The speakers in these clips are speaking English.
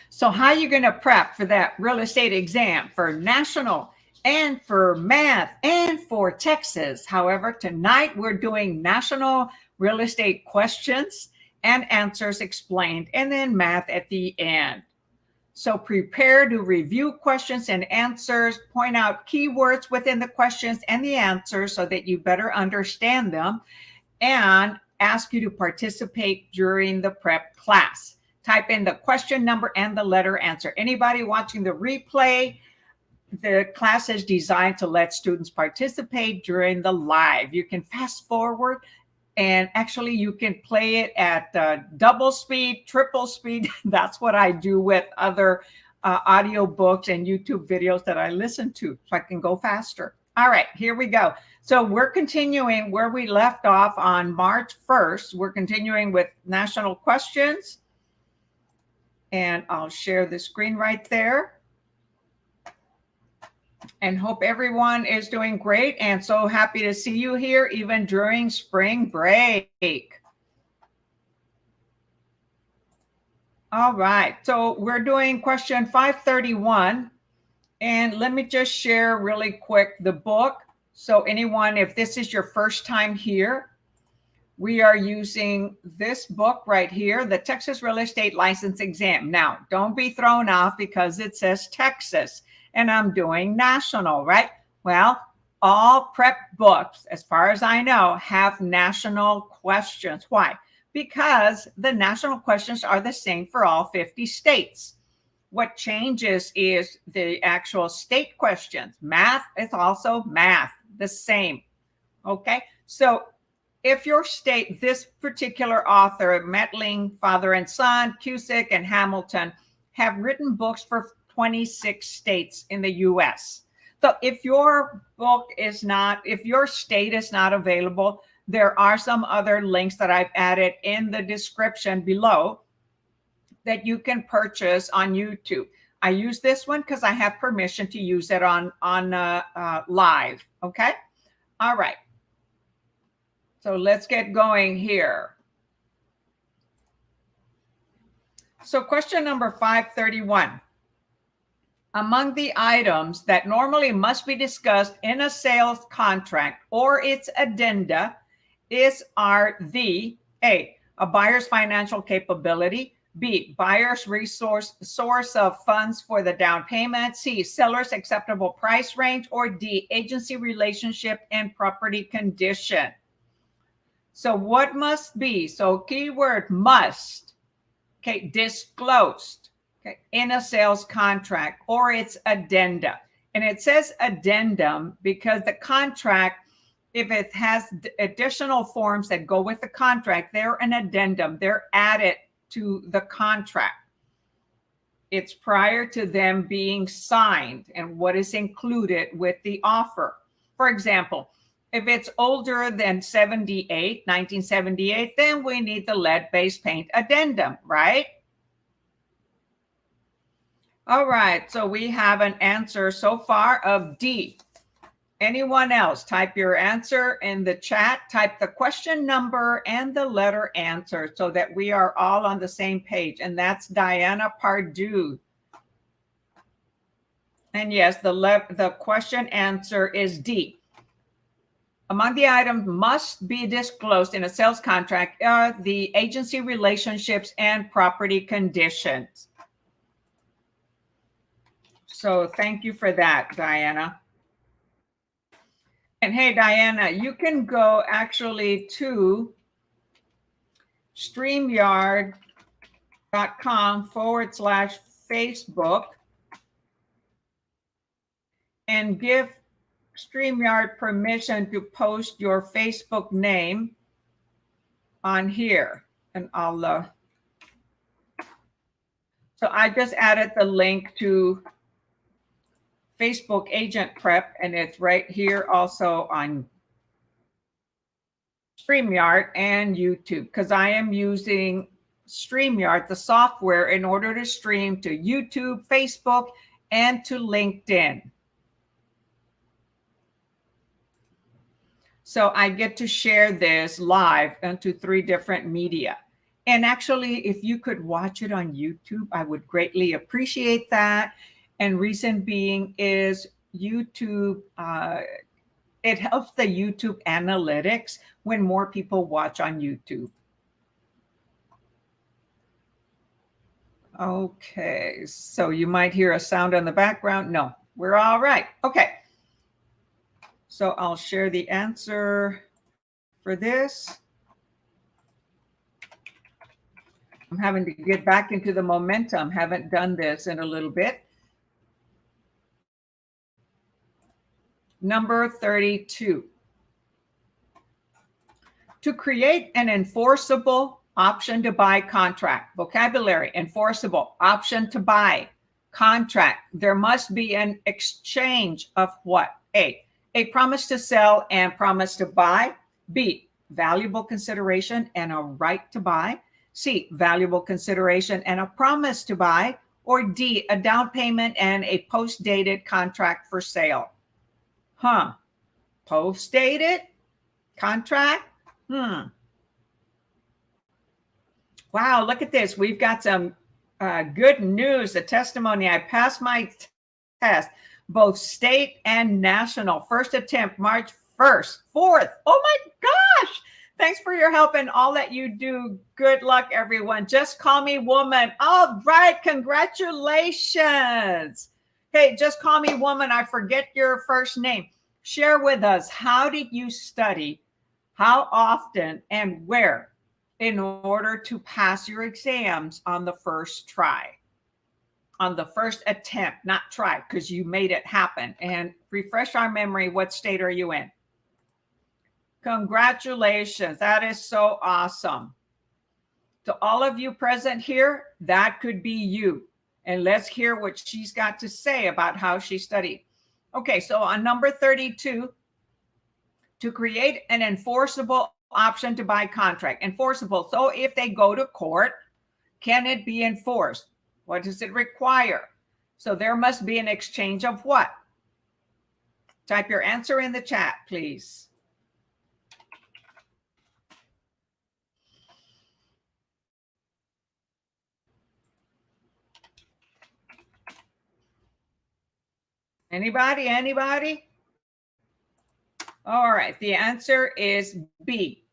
So how are you going to prep for that real estate exam for national and for math and for Texas? However, tonight we're doing national real estate questions and answers explained, and then math at the end. So prepare to review questions and answers, point out keywords within the questions and the answers so that you better understand them, and ask you to participate during the prep class. Type in the question number and the letter answer. Anybody watching the replay, the class is designed to let students participate during the live. You can fast forward, and actually you can play it at double speed, triple speed. That's what I do with other audio books and YouTube videos that I listen to, so I can go faster. All right, here we go. So we're continuing where we left off on March 1st. We're continuing with national questions. And I'll share the screen right there. And hope everyone is doing great, and so happy to see you here even during spring break. All right, so we're doing question 531, and let me just share really quick the book. So anyone, if this is your first time here, we are using this book right here, the Texas Real Estate License Exam. Now, don't be thrown off because it says Texas and I'm doing national, right? Well, all prep books, as far as I know, have national questions. Why? Because the national questions are the same for all 50 states. What changes is the actual state questions. Math is also math, the same. Okay, so if your state, this particular author, Metling, Father and Son, Cusick, and Hamilton, have written books for 26 states in the US. So if your book is not, if your state is not available, there are some other links that I've added in the description below that you can purchase on YouTube. I use this one because I have permission to use it on live. Okay. All right. So let's get going here. So question number 531. Among the items that normally must be discussed in a sales contract or its addenda are the A, a buyer's financial capability, B, buyer's source of funds for the down payment, C, seller's acceptable price range, or D, agency relationship and property condition. So what must be? So keyword must, okay, disclosed, okay, in a sales contract or its addenda. And it says addendum because the contract, if it has additional forms that go with the contract, they're an addendum. They're added to the contract. It's prior to them being signed and what is included with the offer. For example, if it's older than 1978, then we need the lead-based paint addendum, right? All right, so we have an answer so far of D. Anyone else? Type your answer in the chat. Type the question number and the letter answer so that we are all on the same page. And that's Diana Pardue. And yes, the question answer is D. Among the items must be disclosed in a sales contract are the agency relationships and property conditions. So thank you for that, Diana. And hey, Diana, you can go actually to StreamYard.com/Facebook and give StreamYard permission to post your Facebook name on here. And I'll, so I just added the link to Facebook AgentPrep, and it's right here also on StreamYard and YouTube, because I am using StreamYard, the software, in order to stream to YouTube, Facebook, and to LinkedIn. So I get to share this live into 3 different media. And actually, if you could watch it on YouTube, I would greatly appreciate that. And reason being is YouTube, it helps the YouTube analytics when more people watch on YouTube. Okay, so you might hear a sound in the background. No, we're all right. Okay, so I'll share the answer for this. I'm having to get back into the momentum. Haven't done this in a little bit. Number 32. To create an enforceable option to buy contract. Vocabulary: enforceable, option to buy, contract. There must be an exchange of what? A promise to sell and promise to buy. B, valuable consideration and a right to buy. C, valuable consideration and a promise to buy. Or D, a down payment and a post-dated contract for sale. Post-dated contract? Wow, look at this. We've got some good news, a testimony. I passed my test, both state and national. First attempt, March 1st, 4th. Oh my gosh. Thanks for your help and all that you do. Good luck, everyone. Just call me woman. All right, congratulations. Hey, just call me woman. I forget your first name. Share with us, how did you study? How often and where in order to pass your exams on the first try, on the first attempt, not try, because you made it happen. And refresh our memory, what state are you in? Congratulations. That is so awesome. To all of you present here, that could be you. And let's hear what she's got to say about how she studied. Okay, so on number 32, to create an enforceable option to buy contract. Enforceable. So if they go to court, can it be enforced? What does it require? So there must be an exchange of what? Type your answer in the chat, please. Anybody? All right, the answer is B,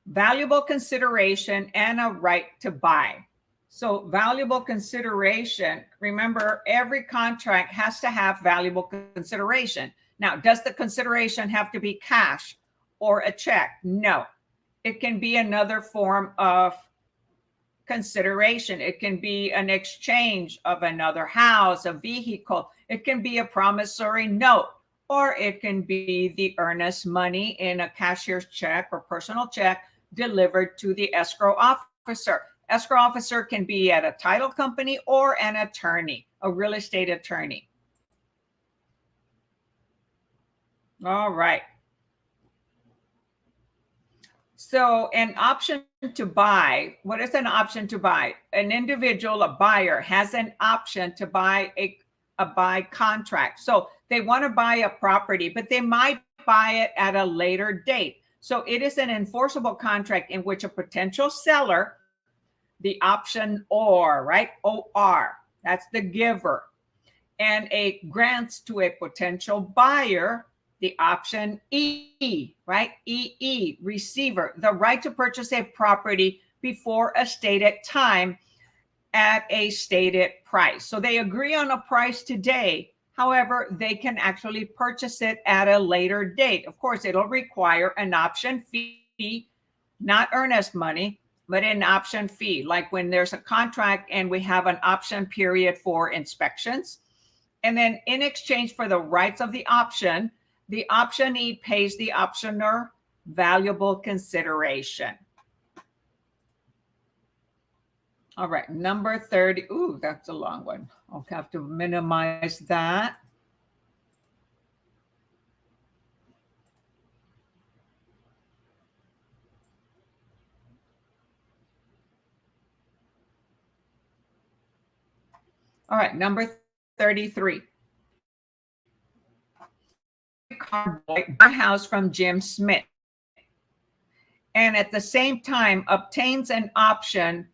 valuable consideration and a right to buy. So valuable consideration, remember, every contract has to have valuable consideration. Now, does the consideration have to be cash or a check? No, it can be another form of consideration. It can be an exchange of another house, a vehicle. It can be a promissory note, or it can be the earnest money in a cashier's check or personal check delivered to the escrow officer. Escrow officer can be at a title company or an attorney, a real estate attorney. All right. So an option to buy, what is an option to buy? An individual, a buyer, has an option to buy a buy contract. So they want to buy a property, but they might buy it at a later date. So it is an enforceable contract in which a potential seller, the option or, right? OR, that's the giver, and a grants to a potential buyer, the option E, right? EE, receiver, the right to purchase a property before a stated time at a stated price. So they agree on a price today. However, they can actually purchase it at a later date. Of course, it'll require an option fee, not earnest money, but an option fee. Like when there's a contract and we have an option period for inspections. And then in exchange for the rights of the optionee pays the optioner valuable consideration. All right, number 30. Ooh, that's a long one. I'll have to minimize that. All right, number 33. Carboy buy a house from Jim Smith. and at the same time obtains an option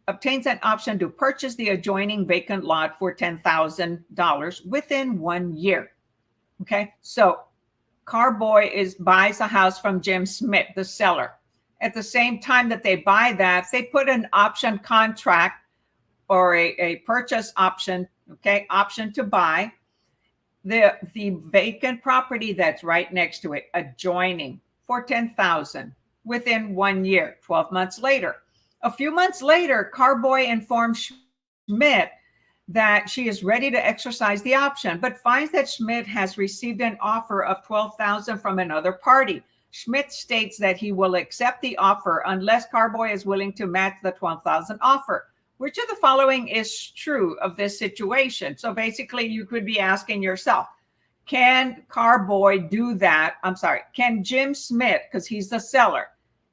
to purchase the adjoining vacant lot for $10,000 within 1 year. Okay, so Carboy buys a house from Jim Smith, the seller. At the same time that they buy that, they put an option contract or a purchase option, okay, option to buy the vacant property that's right next to it, adjoining, for $10,000 within 1 year, 12 months later. A few months later, Carboy informs Schmidt that she is ready to exercise the option, but finds that Schmidt has received an offer of $12,000 from another party. Schmidt states that he will accept the offer unless Carboy is willing to match the $12,000 offer. Which of the following is true of this situation? So basically, you could be asking yourself, can Carboy do that? I'm sorry, can Jim Smith, because he's the seller,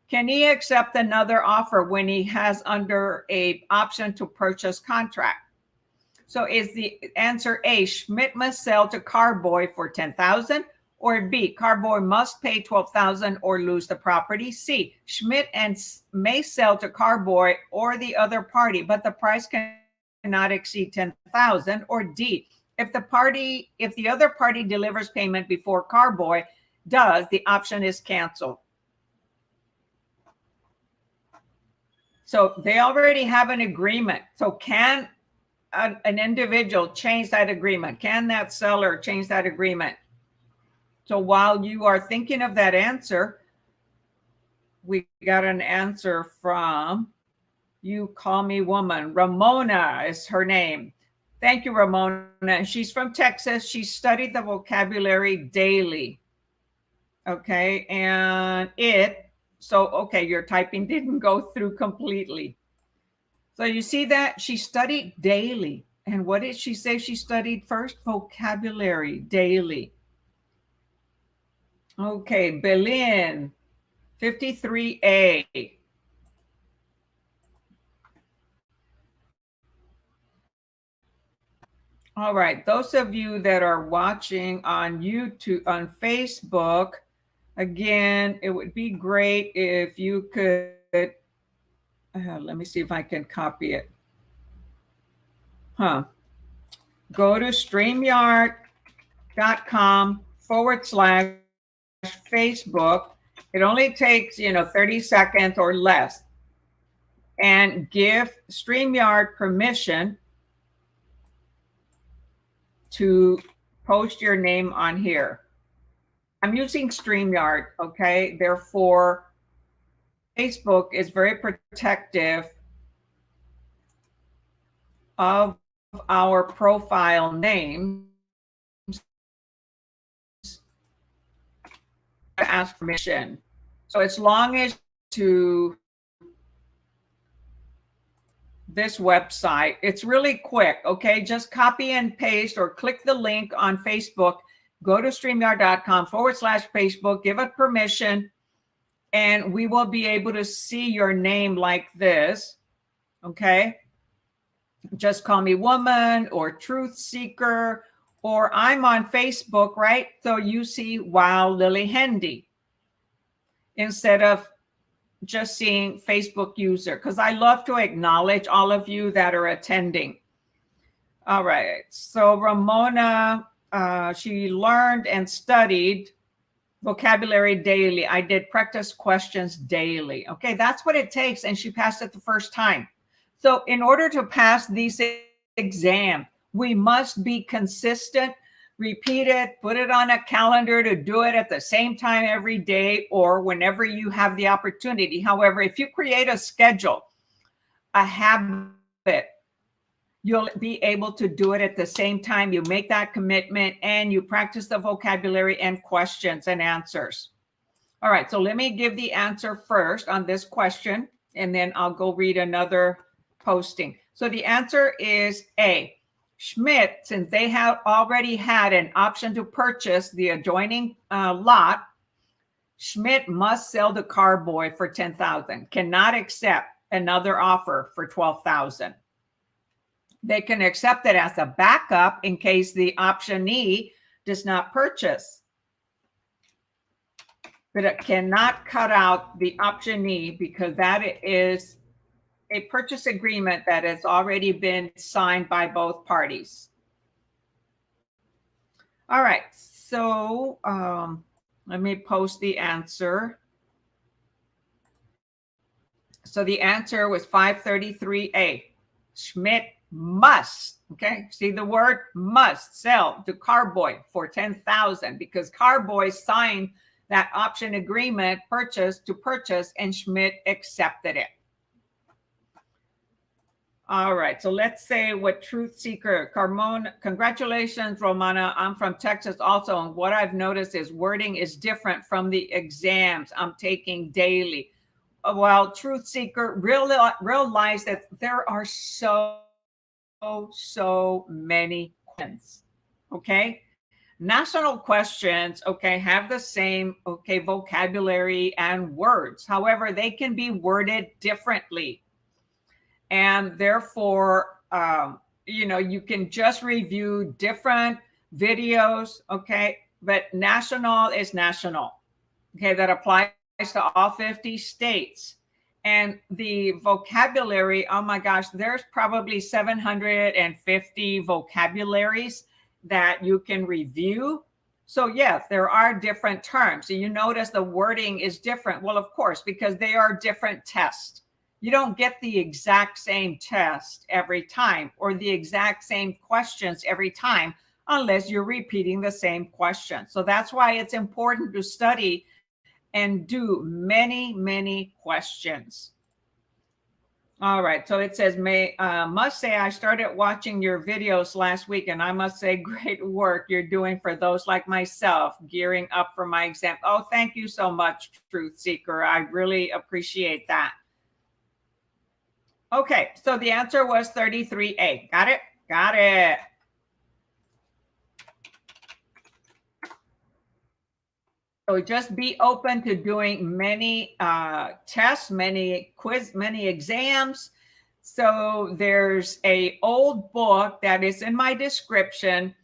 can he accept another offer when he has under a option to purchase contract? So is the answer A, Schmidt must sell to Carboy for $10,000, or B, Carboy must pay $12,000 or lose the property? C, Schmidt may sell to Carboy or the other party, but the price cannot exceed $10,000. Or D, if the other party delivers payment before Carboy does, the option is canceled. So they already have an agreement. So can an individual change that agreement? Can that seller change that agreement? So while you are thinking of that answer, we got an answer from You Call Me Woman. Ramona is her name. Thank you, Ramona. She's from Texas. She studied the vocabulary daily. Okay, and okay, your typing didn't go through completely. So you see that she studied daily. And what did she say she studied first? Vocabulary daily. Okay, Berlin, 53A. All right, those of you that are watching on YouTube, on Facebook, again, it would be great if you could, let me see if I can copy it. Go to StreamYard.com/Facebook. It only takes, 30 seconds or less. And give StreamYard permission to post your name on here. I'm using StreamYard, okay? Therefore, Facebook is very protective of our profile names. Ask permission. So as long as to this website, it's really quick, okay? Just copy and paste or click the link on Facebook, go to StreamYard.com/Facebook, give it permission, and we will be able to see your name like this, okay? Just Call Me Woman or Truth Seeker, or I'm on Facebook, right? So you see Wow Lillie Hendy instead of just seeing Facebook user, because I love to acknowledge all of you that are attending. All right, so Ramona, she learned and studied vocabulary daily. I did practice questions daily. Okay, that's what it takes, and she passed it the first time. So in order to pass these exams, we must be consistent, repeat it, put it on a calendar to do it at the same time every day or whenever you have the opportunity. However, if you create a schedule, a habit, you'll be able to do it at the same time. You make that commitment and you practice the vocabulary and questions and answers. All right, so let me give the answer first on this question, and then I'll go read another posting. So the answer is A. Schmidt, since they have already had an option to purchase the adjoining lot, Schmidt must sell the Carboy for $10,000, cannot accept another offer for $12,000. They can accept it as a backup in case the optionee does not purchase. but it cannot cut out the optionee because that is a purchase agreement that has already been signed by both parties. All right, so let me post the answer. So the answer was 533A. Schmidt must, okay, see the word must sell to Carboy for 10,000 because Carboy signed that option agreement purchase and Schmidt accepted it. All right, so let's say what Truth Seeker, Carmona, congratulations, Romana. I'm from Texas also, and what I've noticed is wording is different from the exams I'm taking daily. Well, Truth Seeker, realize that there are so many questions, okay? National questions, okay, have the same, okay, vocabulary and words. However, they can be worded differently. And therefore, you know, you can just review different videos, okay? But national is national, okay? That applies to all 50 states. And the vocabulary, oh my gosh, there's probably 750 vocabularies that you can review. So yes, there are different terms. So you notice the wording is different. Well, of course, because they are different tests. You don't get the exact same test every time or the exact same questions every time unless you're repeating the same question. So that's why it's important to study and do many questions. All right, so it says, must say I started watching your videos last week, and I must say great work you're doing for those like myself gearing up for my exam. Oh, thank you so much, Truth Seeker. I really appreciate that. Okay, so the answer was 33A. Got it? Got it. So just be open to doing many tests, many exams. So there's a old book that is in my description,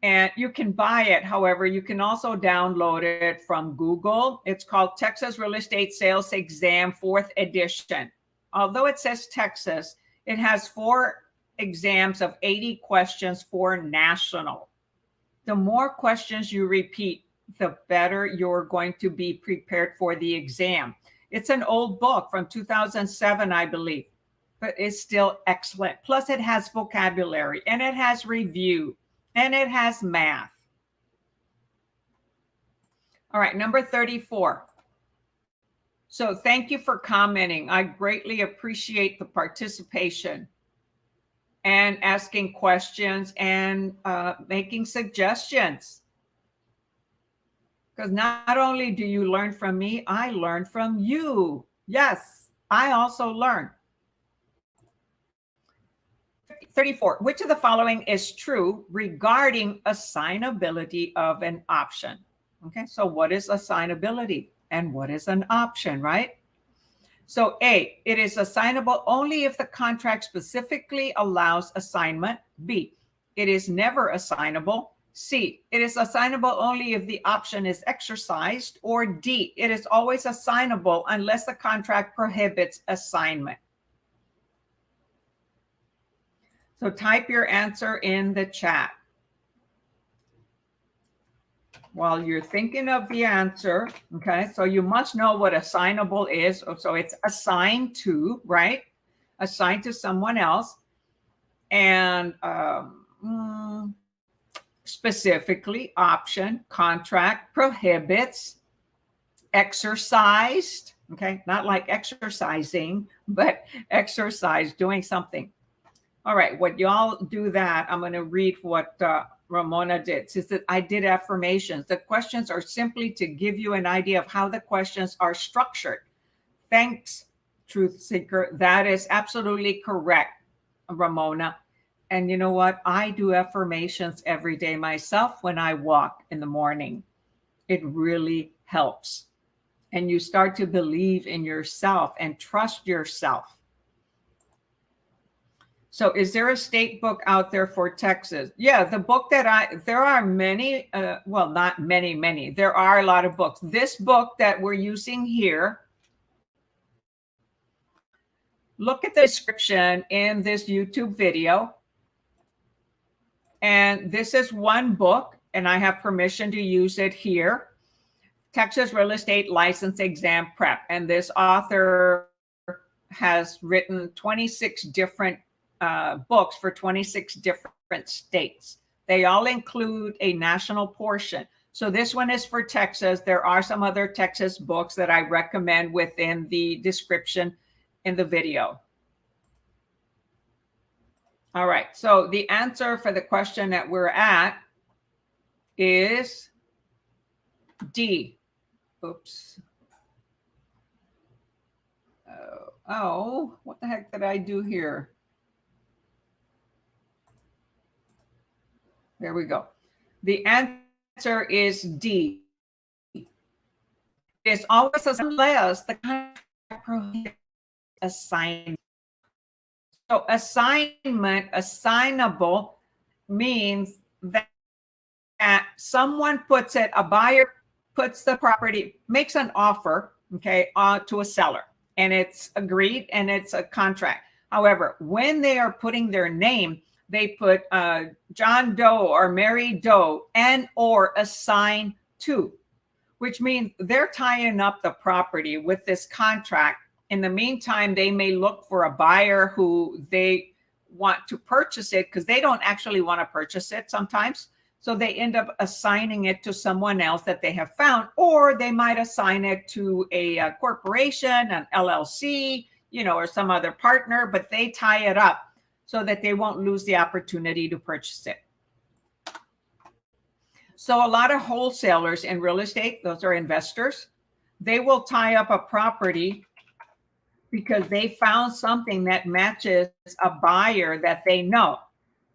and you can buy it. However, you can also download it from Google. It's called Texas Real Estate Sales Exam 4th edition. Although it says Texas, it has 4 exams of 80 questions for national. The more questions you repeat, the better you're going to be prepared for the exam. It's an old book from 2007, I believe, but it's still excellent. Plus, it has vocabulary, and it has review, and it has math. All right, number 34. So thank you for commenting. I greatly appreciate the participation and asking questions and making suggestions. Because not only do you learn from me, I learn from you. Yes, I also learn. 34. Which of the following is true regarding assignability of an option? Okay, so what is assignability and what is an option, right? So A, it is assignable only if the contract specifically allows assignment. B, it is never assignable. C, it is assignable only if the option is exercised. Or D, it is always assignable unless the contract prohibits assignment. So type your answer in the chat. While you're thinking of the answer, okay, so you must know what assignable is. So it's assigned to, right? Assigned to someone else. And specifically, option, contract, prohibits, exercised, okay? Not like exercising, but exercise, doing something. All right, what y'all do that, I'm going to read what Ramona did. She said, I did affirmations. The questions are simply to give you an idea of how the questions are structured. Thanks, Truth Seeker. That is absolutely correct, Ramona. And you know what? I do affirmations every day myself when I walk in the morning. It really helps. And you start to believe in yourself and trust yourself. So is there a state book out there for Texas? Yeah, the book that there are many, well, not many. There are a lot of books. This book that we're using here, look at the description in this YouTube video. And this is one book, and I have permission to use it here. Texas Real Estate License Exam Prep. And this author has written 26 different books for 26 different states. They all include a national portion. So this one is for Texas. There are some other Texas books that I recommend within the description in the video. All right, so the answer for the question that we're at is D. Oops. Oh, what the heck did I do here? There we go. The answer is D. It's always unless the contract prohibits assignment. So assignment, assignable, means that someone puts it, a buyer puts the property, makes an offer, okay, to a seller, and it's agreed and it's a contract. However, when they are putting their name, they put John Doe or Mary Doe and or assigned to, which means they're tying up the property with this contract. In the meantime, they may look for a buyer who they want to purchase it because they don't actually want to purchase it sometimes. So they end up assigning it to someone else that they have found, or they might assign it to a corporation, an LLC, you know, or some other partner, but they tie it up so that they won't lose the opportunity to purchase it. So a lot of wholesalers in real estate, those are investors, they will tie up a property because they found something that matches a buyer that they know.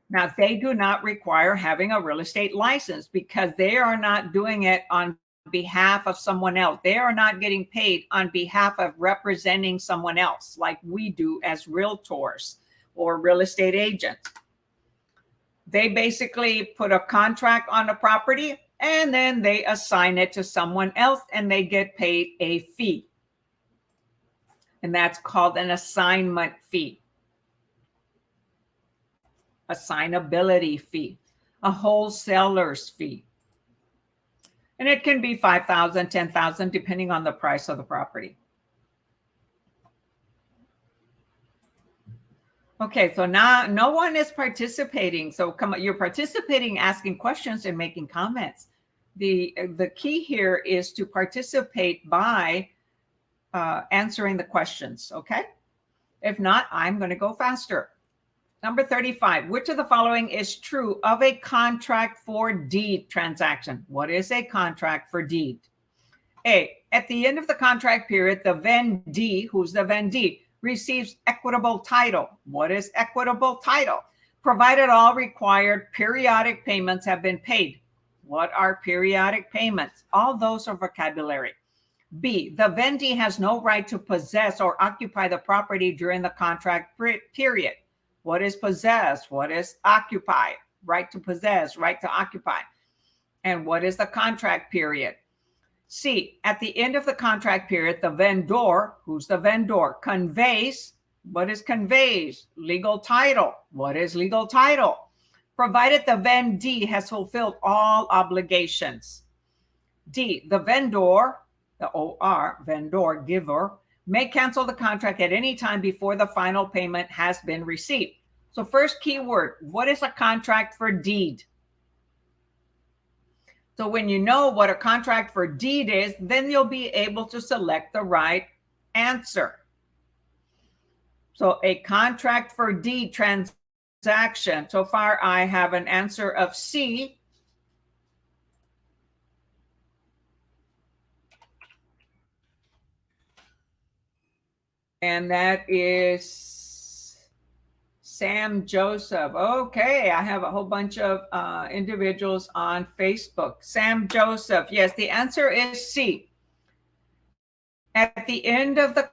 Now, they do not require having a real estate license because they are not doing it on behalf of someone else. They are not getting paid on behalf of representing someone else like we do as realtors or real estate agents. They basically put a contract on a property and then they assign it to someone else and they get paid a fee. And that's called an assignment fee. Assignability fee, a wholesaler's fee. And it can be $5,000, $10,000, depending on the price of the property. Okay, so now no one is participating. So come on, you're participating, asking questions and making comments. The key here is to participate by answering the questions, okay? If not, I'm going to go faster. Number 35, which of the following is true of a contract for deed transaction? What is a contract for deed? A, at the end of the contract period, the vendee, who's the vendee, receives equitable title. What is equitable title? Provided all required periodic payments have been paid. What are periodic payments? All those are vocabulary. B, the vendee has no right to possess or occupy the property during the contract period. What is possess? What is occupy? Right to possess, right to occupy. And what is the contract period? C, at the end of the contract period, the vendor, who's the vendor, conveys. What is conveys? Legal title. What is legal title? Provided the vendee has fulfilled all obligations. D, the vendor, the OR, vendor, giver, may cancel the contract at any time before the final payment has been received. So first keyword, what is a contract for deed? So when you know what a contract for deed is, then you'll be able to select the right answer. So a contract for deed transaction. So far, I have an answer of C. And that is Sam Joseph. Okay, I have a whole bunch of individuals on Facebook. Sam Joseph. Yes, the answer is C. At the end of the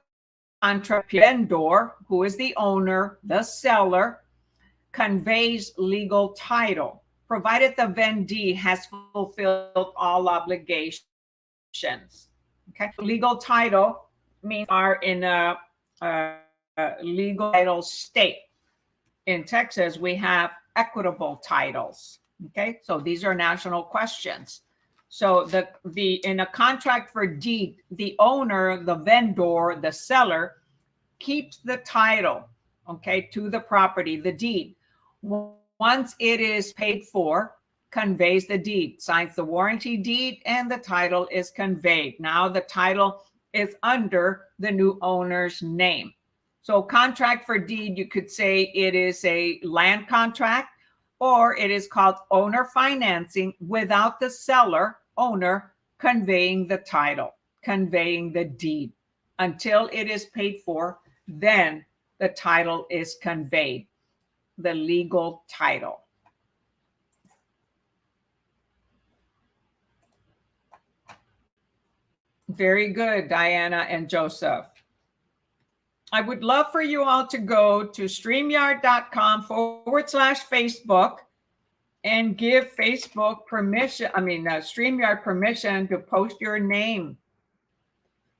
contract, vendor, who is the owner, the seller, conveys legal title, provided the vendee has fulfilled all obligations. Okay, legal title means are in a legal title state. In Texas, we have equitable titles. Okay, so these are national questions. So the in a contract for deed, the owner, the vendor, the seller keeps the title, okay, to the property, the deed. Once it is paid for, conveys the deed, signs the warranty deed, and the title is conveyed. Now the title is under the new owner's name. So contract for deed, you could say it is a land contract, or it is called owner financing without the seller, owner, conveying the title, conveying the deed. Until it is paid for, then the title is conveyed, the legal title. Very good, Diana and Joseph. I would love for you all to go to StreamYard.com/Facebook and give Facebook permission, StreamYard permission to post your name.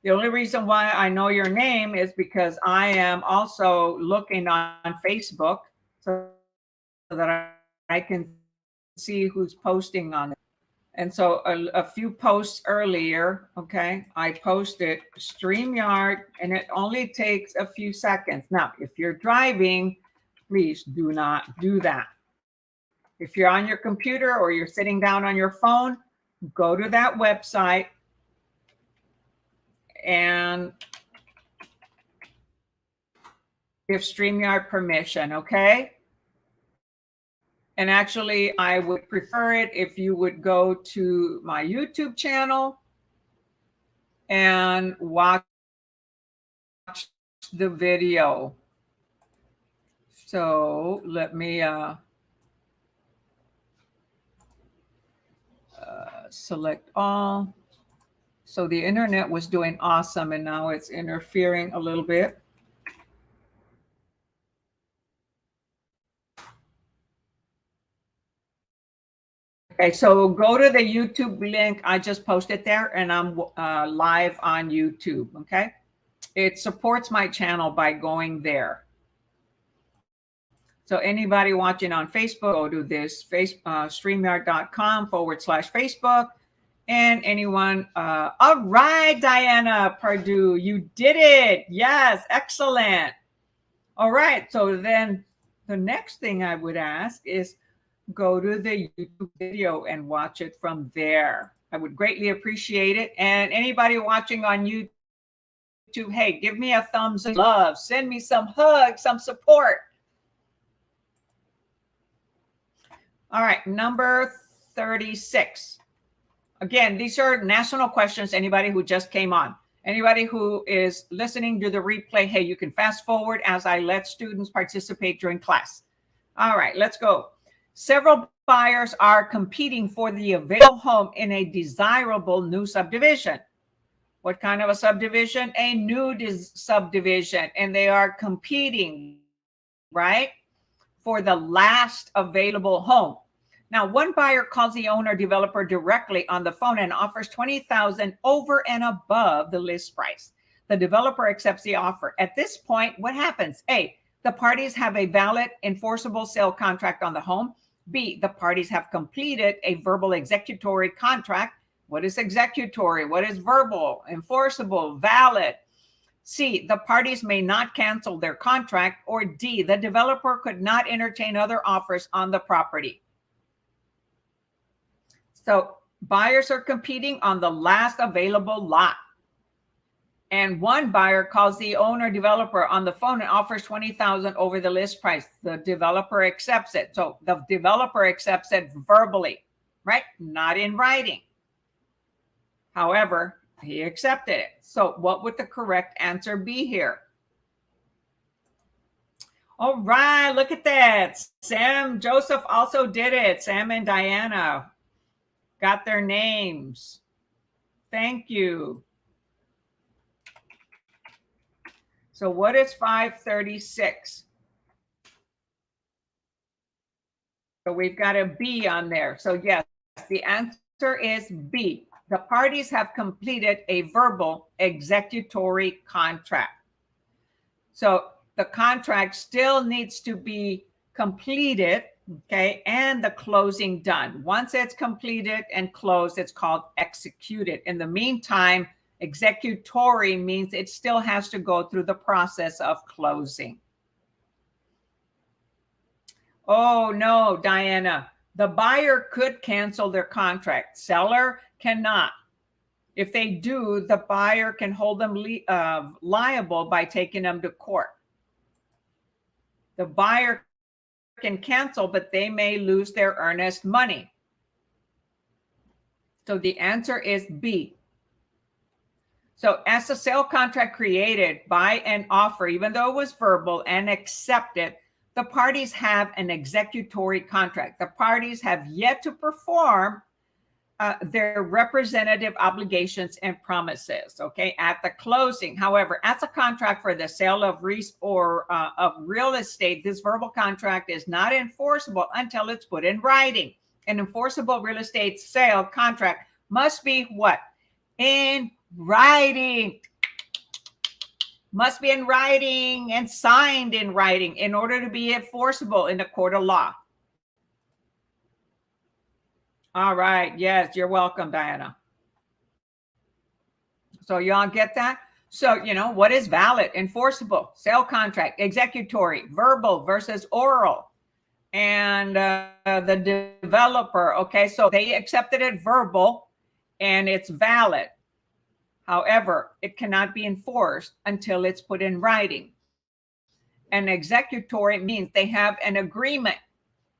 The only reason why I know your name is because I am also looking on Facebook so that I can see who's posting on it. And so a few posts earlier, okay, I posted StreamYard, and it only takes a few seconds. Now, if you're driving, please do not do that. If you're on your computer or you're sitting down on your phone, go to that website and give StreamYard permission, okay? And actually, I would prefer it if you would go to my YouTube channel and watch the video. So let me select all. So the internet was doing awesome, and now it's interfering a little bit. Okay, so go to the YouTube link I just posted there, and I'm live on YouTube, okay? It supports my channel by going there. So anybody watching on Facebook, go to this StreamYard.com/Facebook. And anyone, all right, Diana Pardue, you did it. Yes, excellent. All right, so then the next thing I would ask is go to the YouTube video and watch it from there. I would greatly appreciate it. And anybody watching on YouTube, hey, give me a thumbs up, love, send me some hugs, some support. All right, number 36. Again, these are national questions. Anybody who just came on, anybody who is listening to the replay, hey, you can fast forward as I let students participate during class. All right, let's go. Several buyers are competing for the available home in a desirable new subdivision. What kind of a subdivision? A new subdivision. And they are competing, right, for the last available home. Now, one buyer calls the owner developer directly on the phone and offers $20,000 over and above the list price. The developer accepts the offer. At this point, what happens? A, the parties have a valid enforceable sale contract on the home. B, the parties have completed a verbal executory contract. What is executory? What is verbal? Enforceable, valid. C, the parties may not cancel their contract. Or D, the developer could not entertain other offers on the property. So buyers are competing on the last available lot. And one buyer calls the owner developer on the phone and offers $20,000 over the list price. The developer accepts it. So the developer accepts it verbally, right? Not in writing. However, he accepted it. So what would the correct answer be here? All right, look at that. Sam, Joseph also did it. Sam and Diana got their names. Thank you. So what is 536? So we've got a B on there. So yes, the answer is B. The parties have completed a verbal executory contract. So the contract still needs to be completed, okay, and the closing done. Once it's completed and closed, it's called executed. In the meantime, executory means it still has to go through the process of closing. Oh, no, Diana. The buyer could cancel their contract. Seller cannot. If they do, the buyer can hold them liable by taking them to court. The buyer can cancel, but they may lose their earnest money. So the answer is B. So as a sale contract created by an offer, even though it was verbal and accepted, the parties have an executory contract. The parties have yet to perform their representative obligations and promises, okay, at the closing. However, as a contract for the sale of real estate, this verbal contract is not enforceable until it's put in writing. An enforceable real estate sale contract must be what? In writing. Must be in writing and signed in writing in order to be enforceable in the court of law. All right. Yes, you're welcome, Diana. So y'all get that? So, what is valid, enforceable, sale contract, executory, verbal versus oral, and the developer. Okay, so they accepted it verbal and it's valid. However, it cannot be enforced until it's put in writing. And executory means they have an agreement.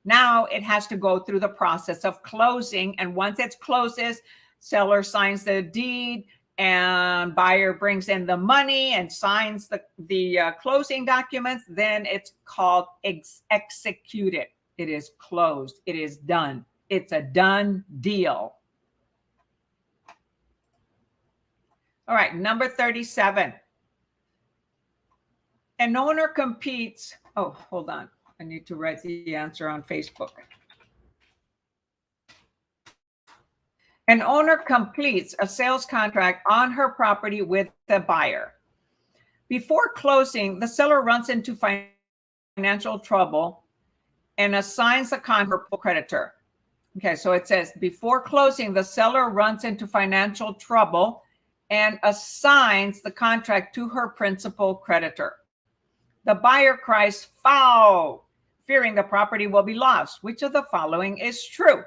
Now it has to go through the process of closing. And once it closes, seller signs the deed and buyer brings in the money and signs the closing documents. Then it's called executed. It is closed. It is done. It's a done deal. All right, number 37. An owner competes. Oh, hold on. I need to write the answer on Facebook. An owner completes a sales contract on her property with the buyer. Before closing, the seller runs into financial trouble and assigns the contract to creditor. Okay, so it says before closing, the seller runs into financial trouble and assigns the contract to her principal creditor. The buyer cries foul, fearing the property will be lost. Which of the following is true?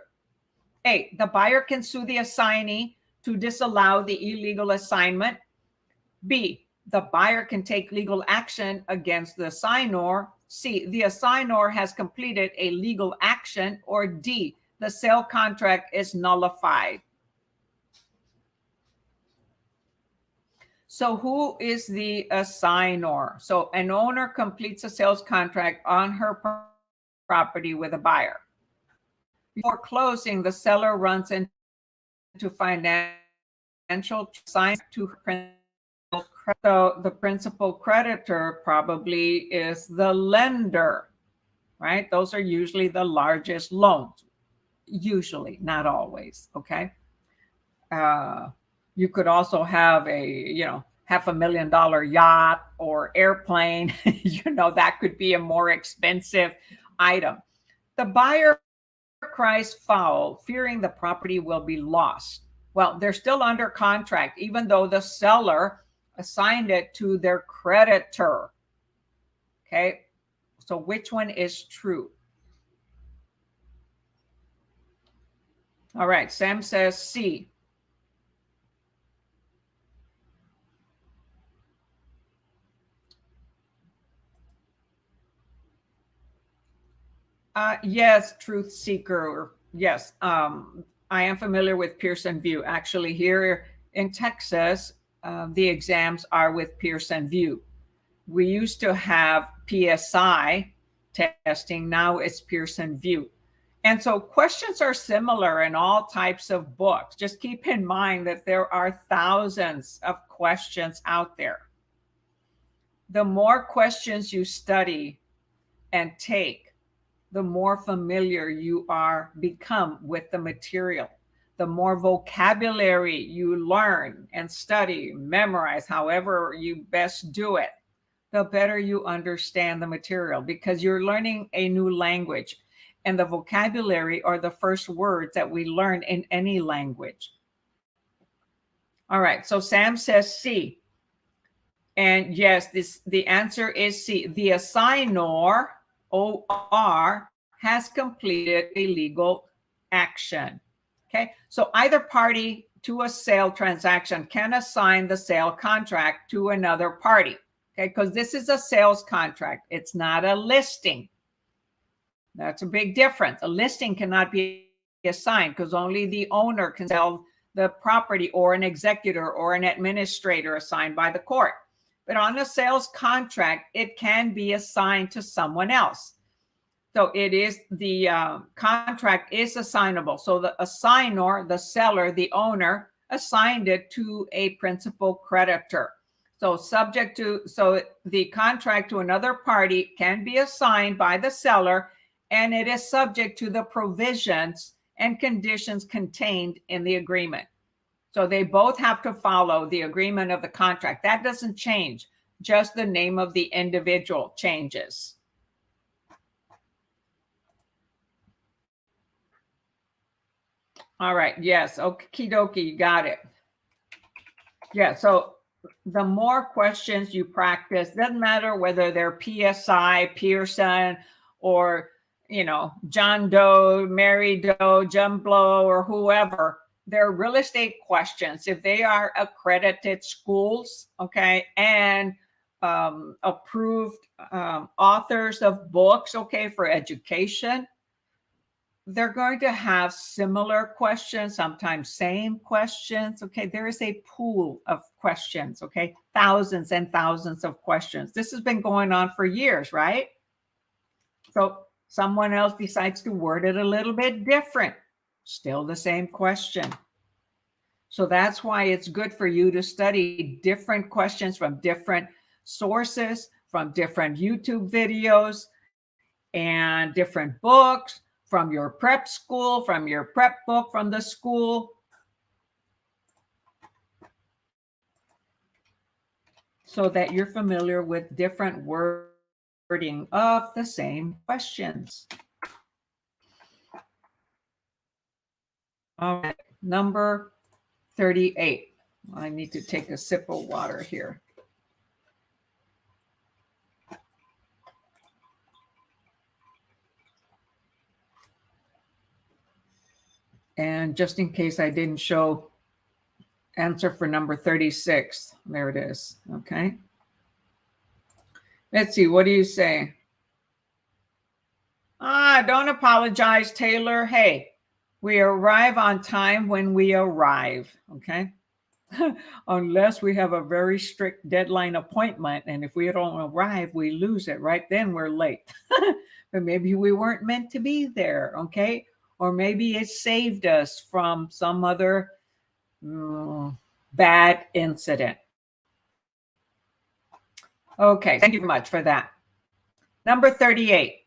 A, the buyer can sue the assignee to disallow the illegal assignment. B, the buyer can take legal action against the assignor. C, the assignor has completed a legal action. Or D, the sale contract is nullified. So who is the assignor? So an owner completes a sales contract on her property with a buyer. Before closing, the seller runs into financial signs to her principal. So the principal creditor probably is the lender, right? Those are usually the largest loans. Usually, not always, okay? You could also have a, $500,000 yacht or airplane. That could be a more expensive item. The buyer cries foul, fearing the property will be lost. Well, they're still under contract, even though the seller assigned it to their creditor. Okay, so which one is true? All right, Sam says C. Yes, Truth Seeker. Yes, I am familiar with Pearson VUE. Actually, here in Texas, the exams are with Pearson VUE. We used to have PSI testing. Now it's Pearson VUE. And so questions are similar in all types of books. Just keep in mind that there are thousands of questions out there. The more questions you study and take, the more familiar you are become with the material. The more vocabulary you learn and study, memorize, however you best do it, the better you understand the material, because you're learning a new language. And the vocabulary are the first words that we learn in any language. All right, so Sam says C. And yes, the answer is C. The assignor, OR, has completed a legal action. Okay, so either party to a sale transaction can assign the sale contract to another party. Okay, because this is a sales contract. It's not a listing. That's a big difference. A listing cannot be assigned because only the owner can sell the property, or an executor or an administrator assigned by the court. But on a sales contract, it can be assigned to someone else. So it is, the contract is assignable. So the assignor, the seller, the owner, assigned it to a principal creditor. So the contract to another party can be assigned by the seller, and it is subject to the provisions and conditions contained in the agreement. So they both have to follow the agreement of the contract. That doesn't change. Just the name of the individual changes. All right. Yes. Okie dokie. You got it. Yeah. So the more questions you practice, doesn't matter whether they're PSI, Pearson, or, John Doe, Mary Doe, John Blow, or whoever, they're real estate questions. If they are accredited schools, okay, and approved authors of books, okay, for education, they're going to have similar questions, sometimes same questions. Okay, there is a pool of questions, okay, thousands and thousands of questions. This has been going on for years, right? So someone else decides to word it a little bit different, still the same question. So that's why it's good for you to study different questions from different sources, from different YouTube videos and different books, from your prep school, from your prep book, from the school. So that you're familiar with different wording of the same questions. All right, number 38. I need to take a sip of water here. And just in case I didn't show answer for number 36, there it is. Okay. Let's see. What do you say? Don't apologize, Taylor. Hey, we arrive on time when we arrive. Okay. Unless we have a very strict deadline appointment. And if we don't arrive, we lose it. Right then we're late. But maybe we weren't meant to be there. Okay. Or maybe it saved us from some other bad incident. Okay, thank you very much for that. Number 38,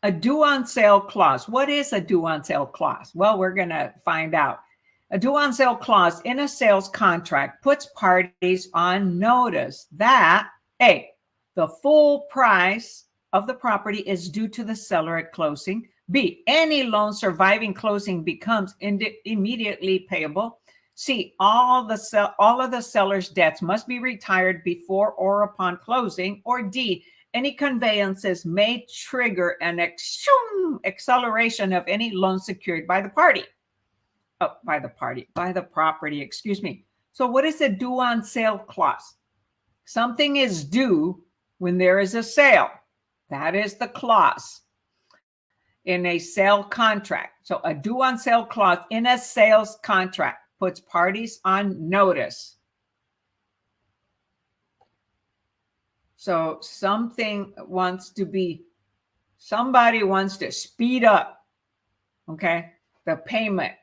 a due on sale clause. What is a due on sale clause? Well, we're going to find out. A due on sale clause in a sales contract puts parties on notice that A, the full price of the property is due to the seller at closing. B, any loan surviving closing becomes immediately payable. C, all of the seller's debts must be retired before or upon closing. Or D, any conveyances may trigger an acceleration of any loan secured by the property, excuse me. So what is a due on sale clause? Something is due when there is a sale. That is the clause in a sale contract. So a due on sale clause in a sales contract puts parties on notice. So somebody wants to speed up, okay, the payment.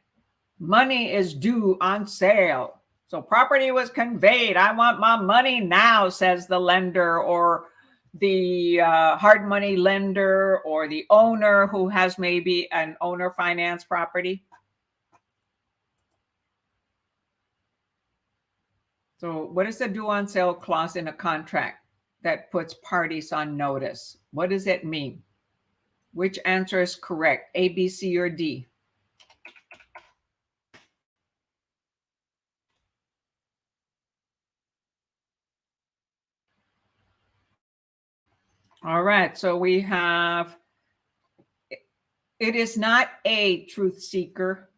Money is due on sale. So property was conveyed. I want my money now, says the lender or the hard money lender or the owner who has maybe an owner finance property. So what is the due on sale clause in a contract that puts parties on notice? What does it mean? Which answer is correct? A, B, C, or D? All right, so we have, it is not A, truth seeker.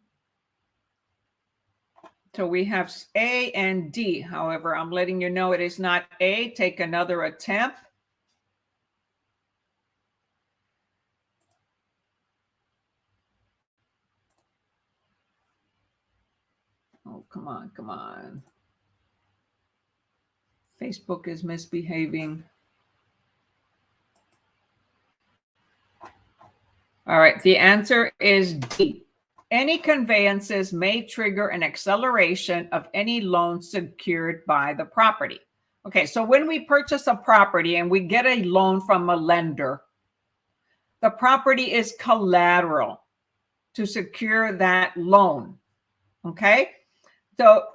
So we have A and D. However, I'm letting you know it is not A. Take another attempt. Oh, come on, come on. Facebook is misbehaving. All right, the answer is D. Any conveyances may trigger an acceleration of any loan secured by the property. Okay, so when we purchase a property and we get a loan from a lender, the property is collateral to secure that loan. Okay, so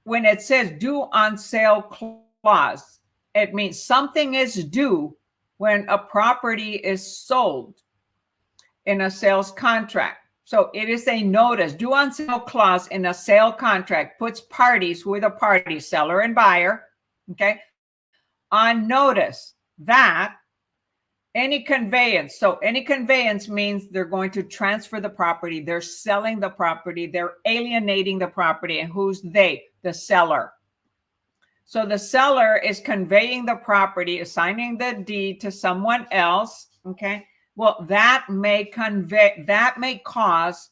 when it says due on sale clause, it means something is due when a property is sold in a sales contract. So it is a notice. Due on sale clause in a sale contract puts parties, who are the parties, seller and buyer, okay, on notice that any conveyance, so any conveyance means they're going to transfer the property, they're selling the property, they're alienating the property. And who's they? The seller. So the seller is conveying the property, assigning the deed to someone else, okay? Well, that may cause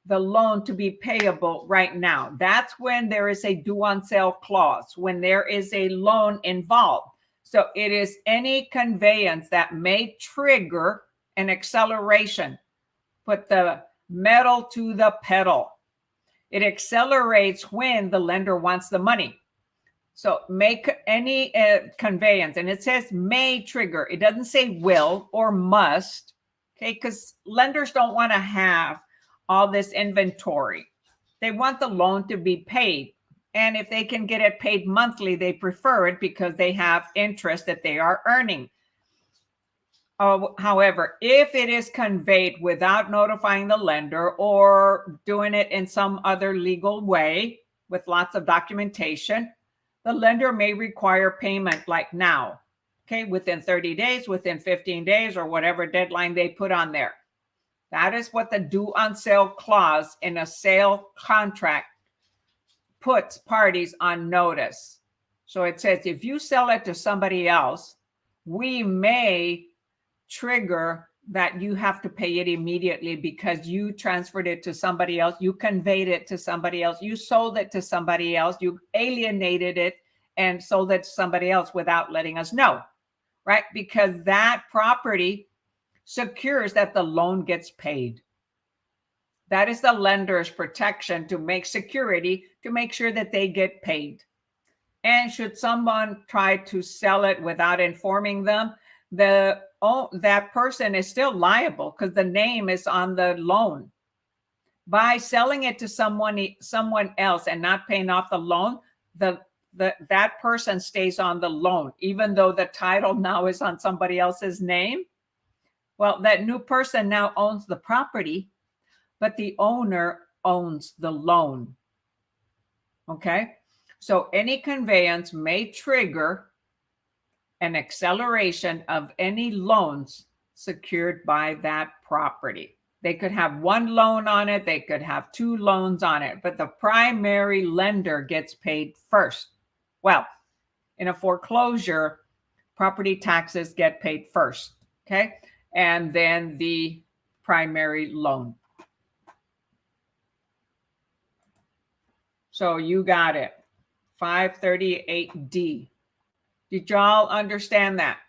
the loan to be payable right now. That's when there is a due on sale clause, when there is a loan involved. So it is any conveyance that may trigger an acceleration. Put the metal to the pedal. It accelerates when the lender wants the money. So make any conveyance, and it says may trigger. It doesn't say will or must, okay? Because lenders don't want to have all this inventory. They want the loan to be paid. And if they can get it paid monthly, they prefer it because they have interest that they are earning. However, if it is conveyed without notifying the lender or doing it in some other legal way with lots of documentation, the lender may require payment like now, okay, within 30 days, within 15 days, or whatever deadline they put on there. That is what the due on sale clause in a sale contract puts parties on notice. So it says if you sell it to somebody else, we may trigger that you have to pay it immediately because you transferred it to somebody else, you conveyed it to somebody else, you sold it to somebody else, you alienated it and sold it to somebody else without letting us know, right? Because that property secures that the loan gets paid. That is the lender's protection to make security, to make sure that they get paid. And should someone try to sell it without informing them, that person is still liable because the name is on the loan. By selling it to someone else and not paying off the loan, that person stays on the loan, even though the title now is on somebody else's name. Well, that new person now owns the property, but the owner owns the loan. Okay, so any conveyance may trigger an acceleration of any loans secured by that property. They could have one loan on it, they could have two loans on it, but the primary lender gets paid first. Well, in a foreclosure, property taxes get paid first, okay? And then the primary loan. So you got it. 538D. Did y'all understand that?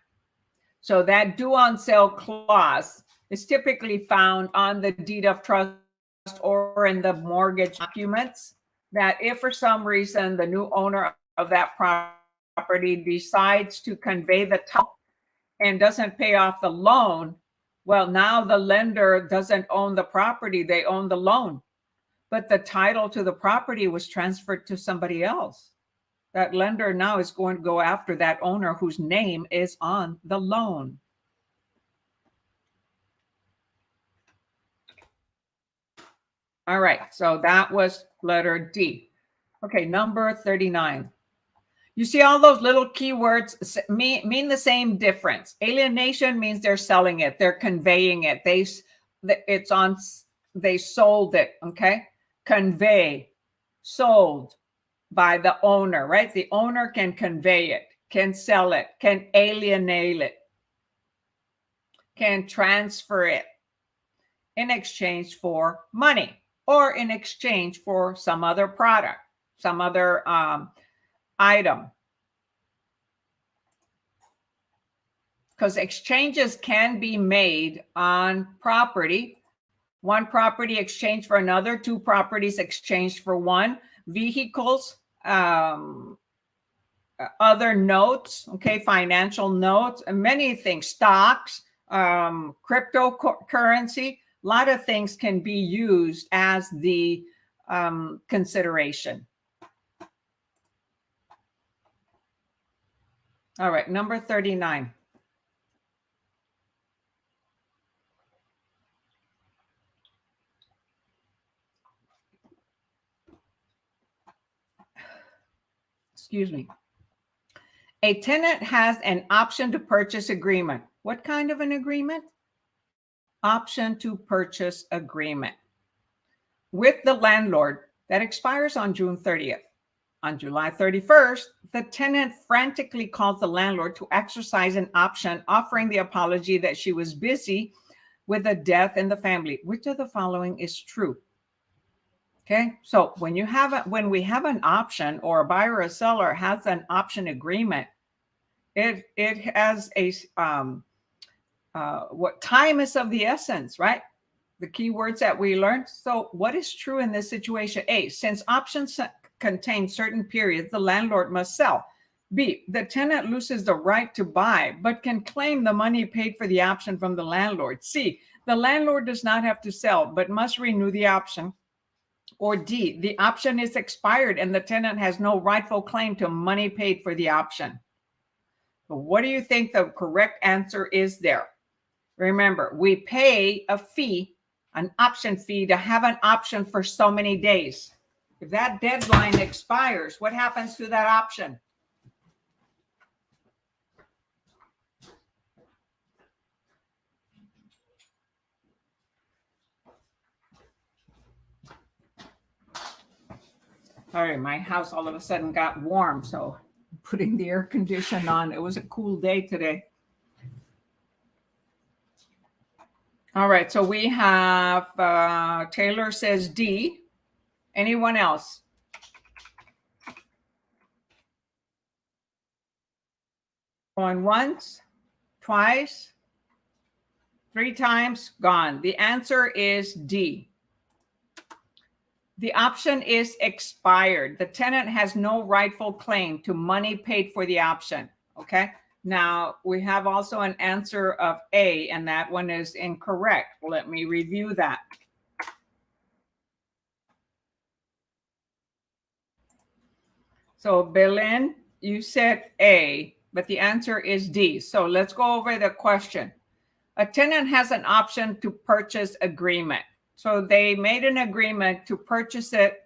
So that due on sale clause is typically found on the deed of trust or in the mortgage documents, that if for some reason the new owner of that property decides to convey the title and doesn't pay off the loan, well, now the lender doesn't own the property, they own the loan. But the title to the property was transferred to somebody else. That lender now is going to go after that owner whose name is on the loan. All right, so that was letter D. Okay, number 39. You see all those little keywords mean the same difference. Alienation means they're selling it, they're conveying it. They sold it, okay? Convey, sold by the owner, right? The owner can convey it, can sell it, can alienate it, can transfer it in exchange for money or in exchange for some other product, some other item. Because exchanges can be made on property. One property exchanged for another, two properties exchanged for one, vehicles, other notes, okay, financial notes, and many things, stocks, cryptocurrency, a lot of things can be used as the consideration. All right, number 39. Excuse me. A tenant has an option to purchase agreement. What kind of an agreement? Option to purchase agreement with the landlord that expires on June 30th. On July 31st, the tenant frantically calls the landlord to exercise an option, offering the apology that she was busy with a death in the family. Which of the following is true? Okay, so when we have an option, or a buyer or a seller has an option agreement, it has a what time is of the essence, right? The key words that we learned. So what is true in this situation? A, since options contain certain periods, the landlord must sell. B, the tenant loses the right to buy, but can claim the money paid for the option from the landlord. C, the landlord does not have to sell, but must renew the option. Or D, the option is expired and the tenant has no rightful claim to money paid for the option. So what do you think the correct answer is there? Remember, we pay a fee, an option fee, to have an option for so many days. If that deadline expires, what happens to that option? All right, my house all of a sudden got warm, so putting the air condition on. It was a cool day today. All right, so we have Taylor says D. Anyone else? Going once, twice, three times, gone. The answer is D. The option is expired. The tenant has no rightful claim to money paid for the option. Okay. Now we have also an answer of A, and that one is incorrect. Let me review that. So Belen, you said A, but the answer is D. So let's go over the question. A tenant has an option to purchase agreement. So they made an agreement to purchase it.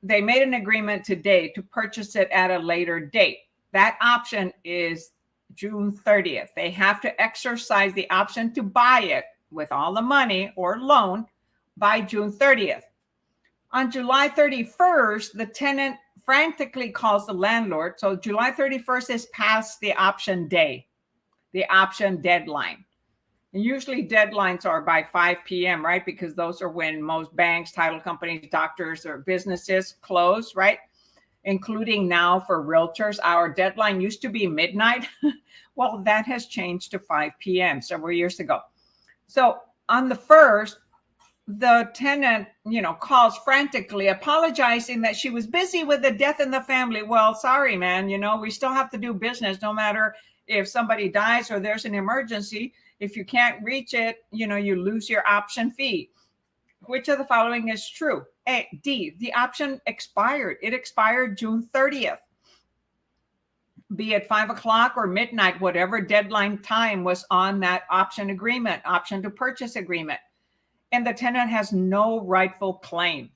They made an agreement today to purchase it at a later date. That option is June 30th. They have to exercise the option to buy it with all the money or loan by June 30th. On July 31st, the tenant frantically calls the landlord. So July 31st is past the option day, the option deadline. And usually deadlines are by 5 p.m., right? Because those are when most banks, title companies, doctors, or businesses close, right? Including now for realtors. Our deadline used to be midnight. Well, that has changed to 5 p.m. several years ago. So on the 1st, the tenant, calls frantically, apologizing that she was busy with the death in the family. Well, sorry, man, we still have to do business no matter if somebody dies or there's an emergency, if you can't reach it, you lose your option fee. Which of the following is true? A, D, the option expired. It expired June 30th. Be it 5 o'clock or midnight, whatever deadline time was on that option agreement, option to purchase agreement. And the tenant has no rightful claim.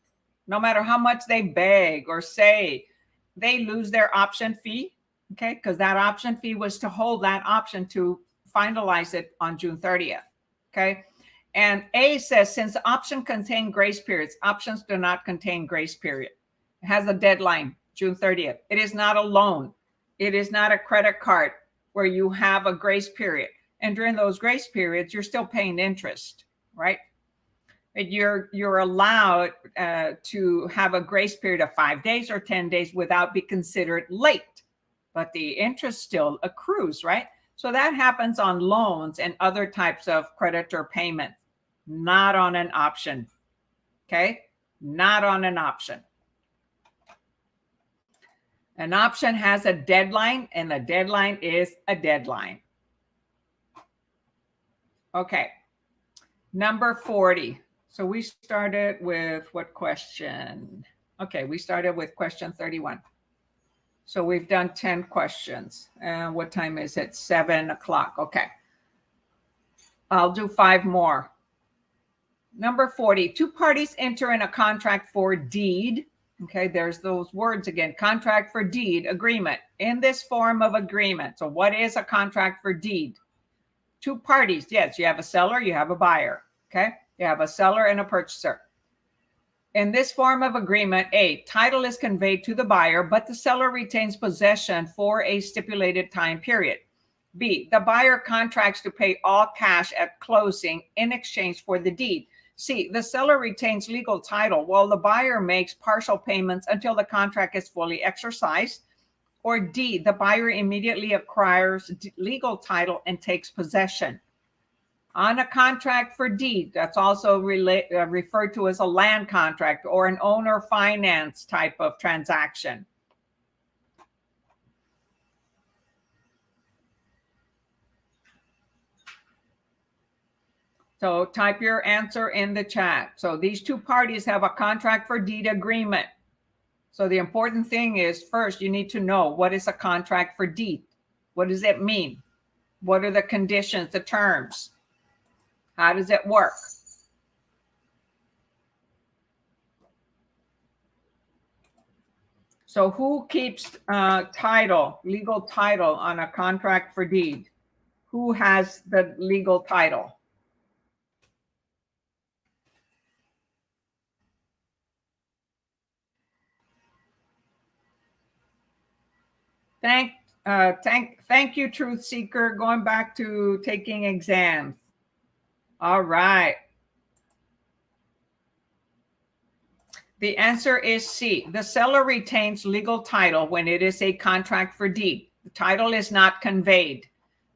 No matter how much they beg or say, they lose their option fee, okay? Because that option fee was to hold that option to finalize it on June 30th, okay? And A says, since the option contained grace periods, options do not contain grace period. It has a deadline, June 30th. It is not a loan. It is not a credit card where you have a grace period. And during those grace periods, you're still paying interest, right? You're allowed to have a grace period of 5 days or 10 days without be considered late, but the interest still accrues, right? So that happens on loans and other types of creditor payments, not on an option, okay? Not on an option. An option has a deadline, and the deadline is a deadline. Okay, number 40. So we started with what question? Okay, we started with question 31. So we've done 10 questions. And what time is it? 7 o'clock. Okay. I'll do 5 more. Number 40, 2 parties enter in a contract for deed. Okay, there's those words again, contract for deed, agreement, in this form of agreement. So what is a contract for deed? 2 parties, yes, you have a seller, you have a buyer, okay? You have a seller and a purchaser. In this form of agreement, A, title is conveyed to the buyer, but the seller retains possession for a stipulated time period. B, the buyer contracts to pay all cash at closing in exchange for the deed. C, the seller retains legal title while the buyer makes partial payments until the contract is fully exercised. Or D, the buyer immediately acquires legal title and takes possession. On a contract for deed, that's also referred to as a land contract or an owner finance type of transaction. So type your answer in the chat. So these 2 parties have a contract for deed agreement. So the important thing is, first, you need to know, what is a contract for deed? What does it mean? What are the conditions, the terms? How does it work? So who keeps title, legal title on a contract for deed? Who has the legal title? Thank you, Truth Seeker. Going back to taking exams. All right. The answer is C. The seller retains legal title when it is a contract for deed. The title is not conveyed,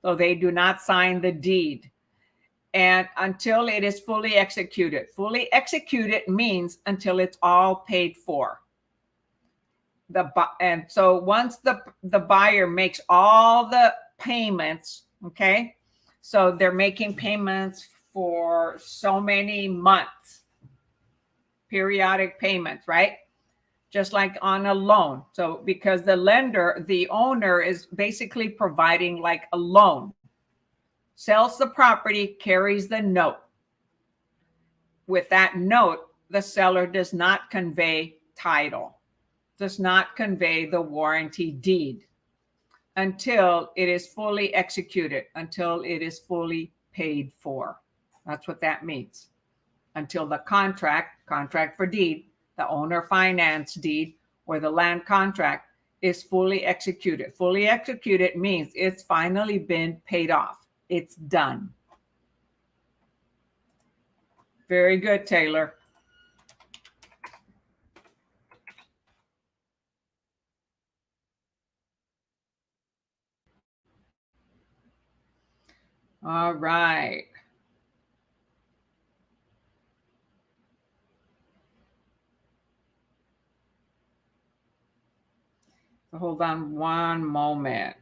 so they do not sign the deed. And until it is fully executed. Fully executed means until it's all paid for. And so once the buyer makes all the payments, okay, so they're making payments for so many months, periodic payments, right? Just like on a loan. So because the lender, the owner is basically providing like a loan, sells the property, carries the note. With that note, the seller does not convey title, does not convey the warranty deed until it is fully executed, until it is fully paid for. That's what that means. Until the contract for deed, the owner finance deed, or the land contract is fully executed. Fully executed means it's finally been paid off. It's done. Very good, Taylor. All right. So hold on one moment.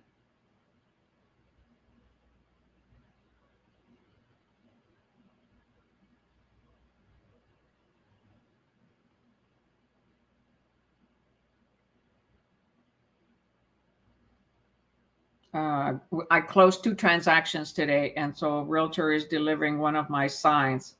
I closed 2 transactions today, and so Realtor is delivering one of my signs.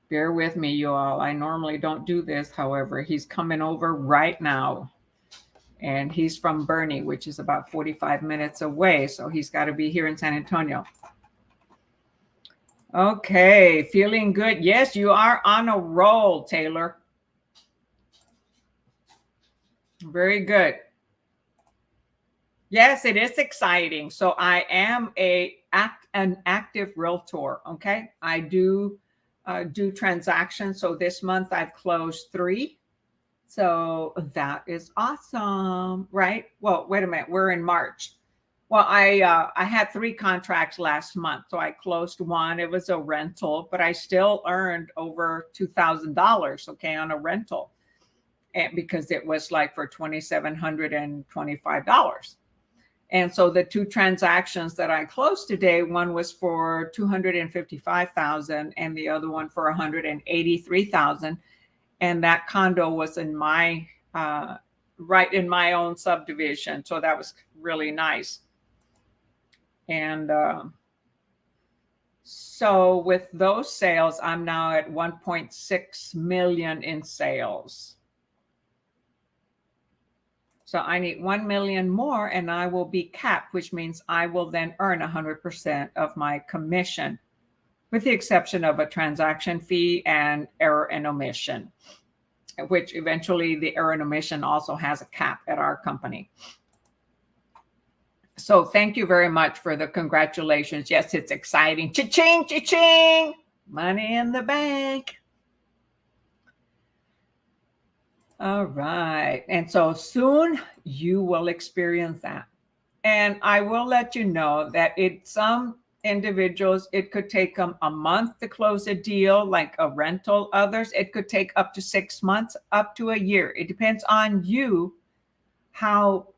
Bear with me, you all. I normally don't do this. However, he's coming over right now. And he's from Bernie, which is about 45 minutes away. So he's got to be here in San Antonio. Okay, feeling good. Yes, you are on a roll, Taylor. Very good. Yes, it is exciting. So I am an active realtor. Okay, I do transactions. So this month I've closed 3. So that is awesome, right? Well, wait a minute. We're in March. Well, I had 3 contracts last month, so I closed 1. It was a rental, but I still earned over $2,000, okay, on a rental, and because it was like for $2,725. And so the 2 transactions that I closed today, one was for $255,000, and the other one for $183,000. And that condo was in my right in my own subdivision, so that was really nice. And so with those sales, I'm now at 1.6 million in sales. So I need 1 million more and I will be capped, which means I will then earn 100% of my commission, with the exception of a transaction fee and error and omission, which eventually the error and omission also has a cap at our company. So thank you very much for the congratulations. Yes, it's exciting. Cha-ching, cha-ching. Money in the bank. All right. And so soon you will experience that. And I will let you know that some individuals, it could take them a month to close a deal, like a rental. Others, it could take up to 6 months, up to a year. It depends on you, how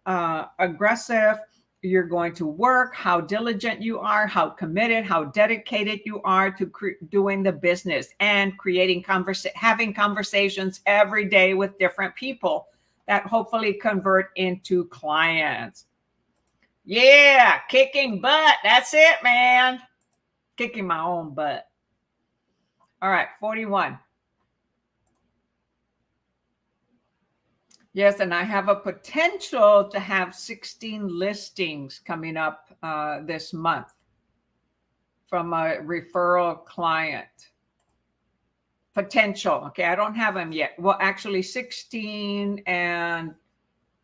aggressive you're going to work, how diligent you are, how committed, how dedicated you are to doing the business and having conversations every day with different people that hopefully convert into clients. Yeah, kicking butt. That's it, man. Kicking my own butt. All right, 41. Yes, and I have a potential to have 16 listings coming up this month from a referral client. Potential. Okay, I don't have them yet. Well, actually 16 and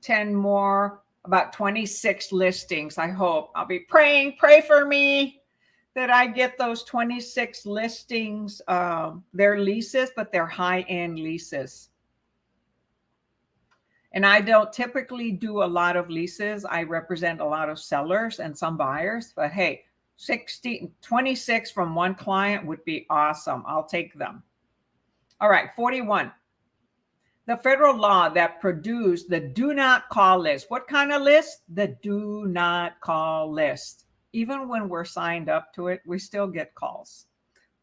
10 more, about 26 listings. I hope. I'll be praying. Pray for me that I get those 26 listings. They're leases, but they're high-end leases. And I don't typically do a lot of leases. I represent a lot of sellers and some buyers, but hey, 26 from one client would be awesome. I'll take them. All right, 41. The federal law that produced the do not call list. What kind of list? The do not call list. Even when we're signed up to it, we still get calls.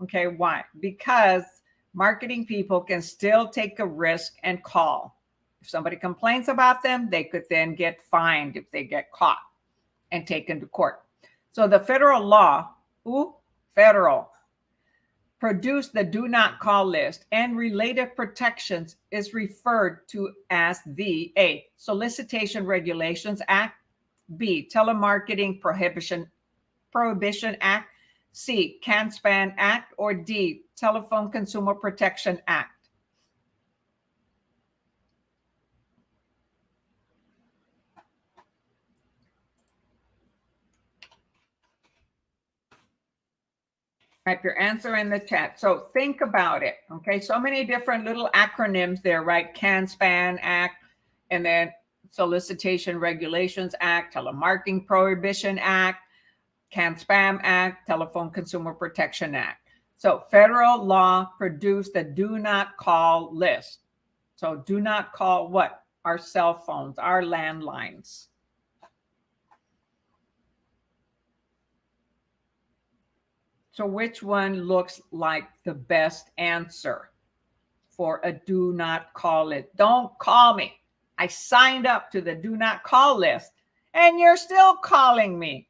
Okay, why? Because marketing people can still take a risk and call. If somebody complains about them, they could then get fined if they get caught and taken to court. So the federal law, federal, produced the do not call list and related protections is referred to as the A, Solicitation Regulations Act, B, Telemarketing Prohibition Act, C, CAN-SPAN Act, or D, Telephone Consumer Protection Act. Type your answer in the chat. So think about it. Okay. So many different little acronyms there, right? CAN-SPAN Act, and then Solicitation Regulations Act, Telemarketing Prohibition Act, CAN-SPAM Act, Telephone Consumer Protection Act. So federal law produced the do not call list. So do not call what? our cell phones, our landlines. So which one looks like the best answer for a do not call it? Don't call me. I signed up to the do not call list and you're still calling me.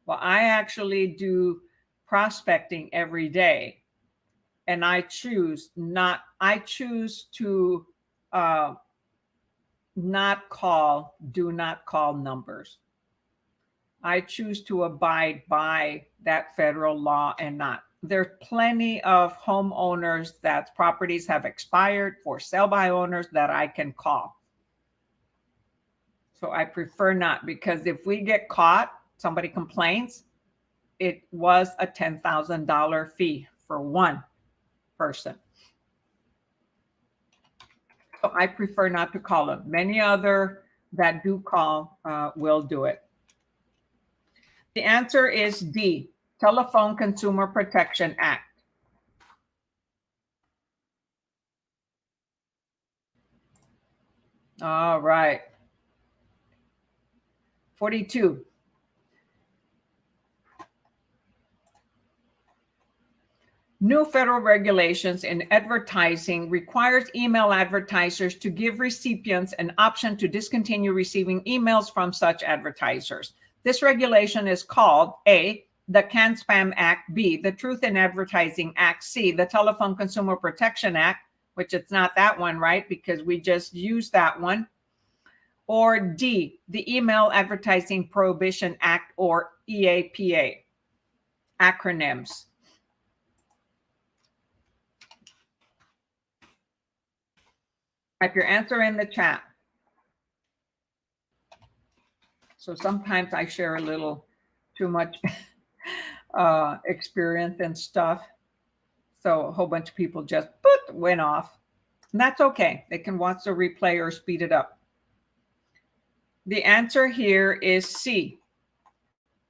Well, I actually do prospecting every day, and I choose to not call, do not call numbers. I choose to abide by that federal law and not. There's plenty of homeowners that properties have expired for sell by owners that I can call. So I prefer not, because if we get caught, somebody complains, it was a $10,000 fee for one person. So I prefer not to call them. Many other that do call will do it. The answer is D, Telephone Consumer Protection Act. All right. 42. New federal regulations in advertising requires email advertisers to give recipients an option to discontinue receiving emails from such advertisers. This regulation is called A, the CAN-SPAM Act, B, the Truth in Advertising Act, C, the Telephone Consumer Protection Act, which it's not that one, right? Because we just used that one. Or D, the Email Advertising Prohibition Act, or EAPA. Acronyms. Type your answer in the chat. So sometimes I share a little too much experience and stuff. So a whole bunch of people just went off. And that's okay. They can watch the replay or speed it up. The answer here is C.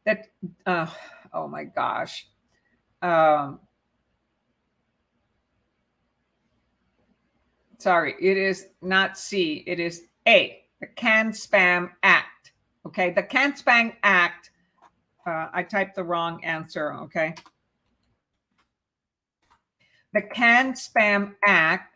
That, oh my gosh. Sorry, it is not C. It is A, the CAN-SPAM Act. Okay, the CAN-SPAM Act. I typed the wrong answer. Okay. The CAN-SPAM Act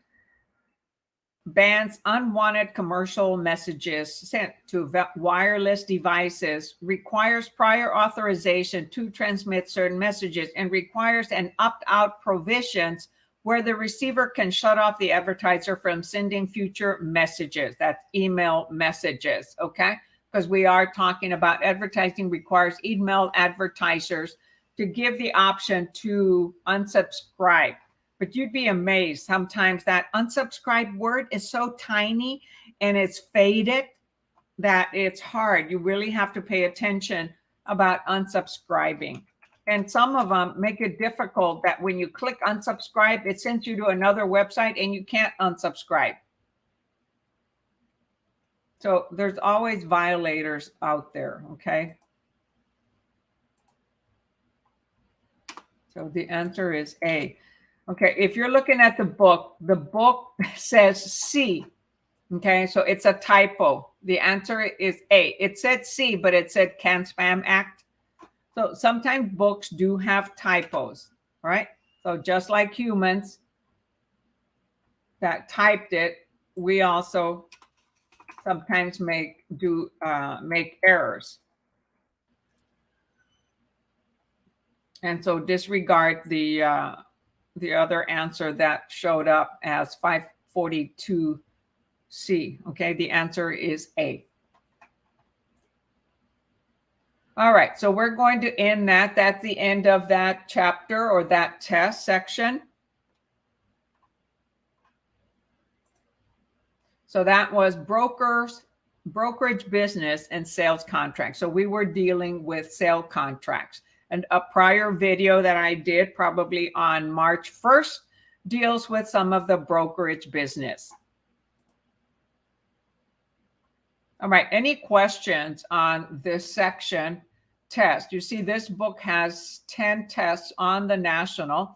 bans unwanted commercial messages sent to wireless devices, requires prior authorization to transmit certain messages, and requires an opt-out provisions where the receiver can shut off the advertiser from sending future messages. That's email messages, okay? Because we are talking about advertising requires email advertisers to give the option to unsubscribe. But you'd be amazed. Sometimes that unsubscribe word is so tiny and it's faded that it's hard. You really have to pay attention about unsubscribing. And some of them make it difficult that when you click unsubscribe, it sends you to another website and you can't unsubscribe. So there's always violators out there, okay? So the answer is A. Okay, if you're looking at the book says C. Okay, so it's a typo. The answer is A. It said C, but it said CAN-SPAM Act. So sometimes books do have typos, right? So just like humans that typed it, we also sometimes make errors. And so disregard the other answer that showed up as 542C. Okay, the answer is A. All right, so we're going to end that. That's the end of that chapter or that test section. So that was brokerage business and sales contracts. So we were dealing with sale contracts. And a prior video that I did probably on March 1st deals with some of the brokerage business. All right, any questions on this section test? You see this book has 10 tests on the national,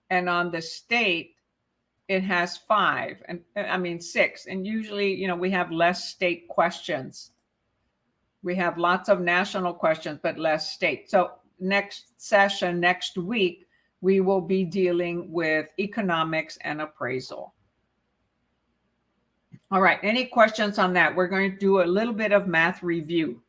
and on the state it has 5, and I mean 6. And usually, we have less state questions. We have lots of national questions, but less state. So next session, next week, we will be dealing with economics and appraisal. All right, any questions on that? We're going to do a little bit of math review.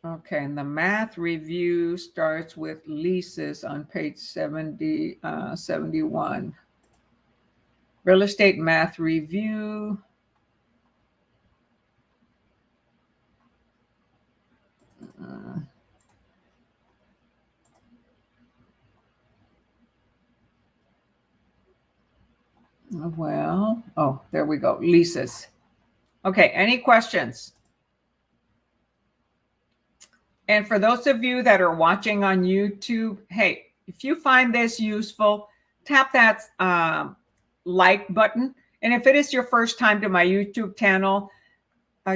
Okay, and the math review starts with leases on page 71. Real estate math review. There we go. Leases. Okay, any questions? And for those of you that are watching on YouTube, hey, if you find this useful, tap that like button. And if it is your first time to my YouTube channel,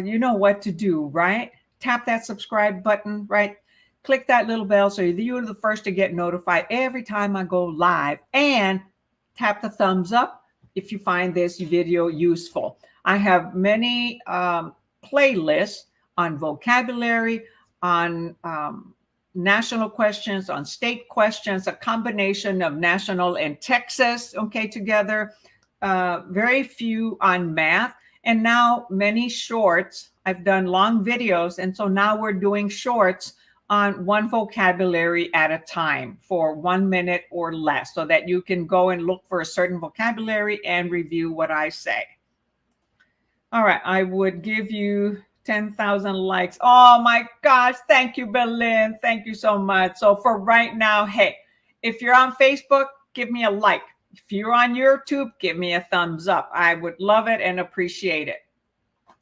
you know what to do, right? Tap that subscribe button, right? Click that little bell so you're the first to get notified every time I go live. And tap the thumbs up if you find this video useful. I have many playlists on vocabulary, on national questions, on state questions, a combination of national and Texas, okay, together. Very few on math. And now many shorts. I've done long videos. And so now we're doing shorts on one vocabulary at a time for 1 minute or less, so that you can go and look for a certain vocabulary and review what I say. All right, I would give you 10,000 likes. Oh my gosh, thank you, Berlin. Thank you so much. So for right now, hey, if you're on Facebook, give me a like. If you're on YouTube, give me a thumbs up. I would love it and appreciate it.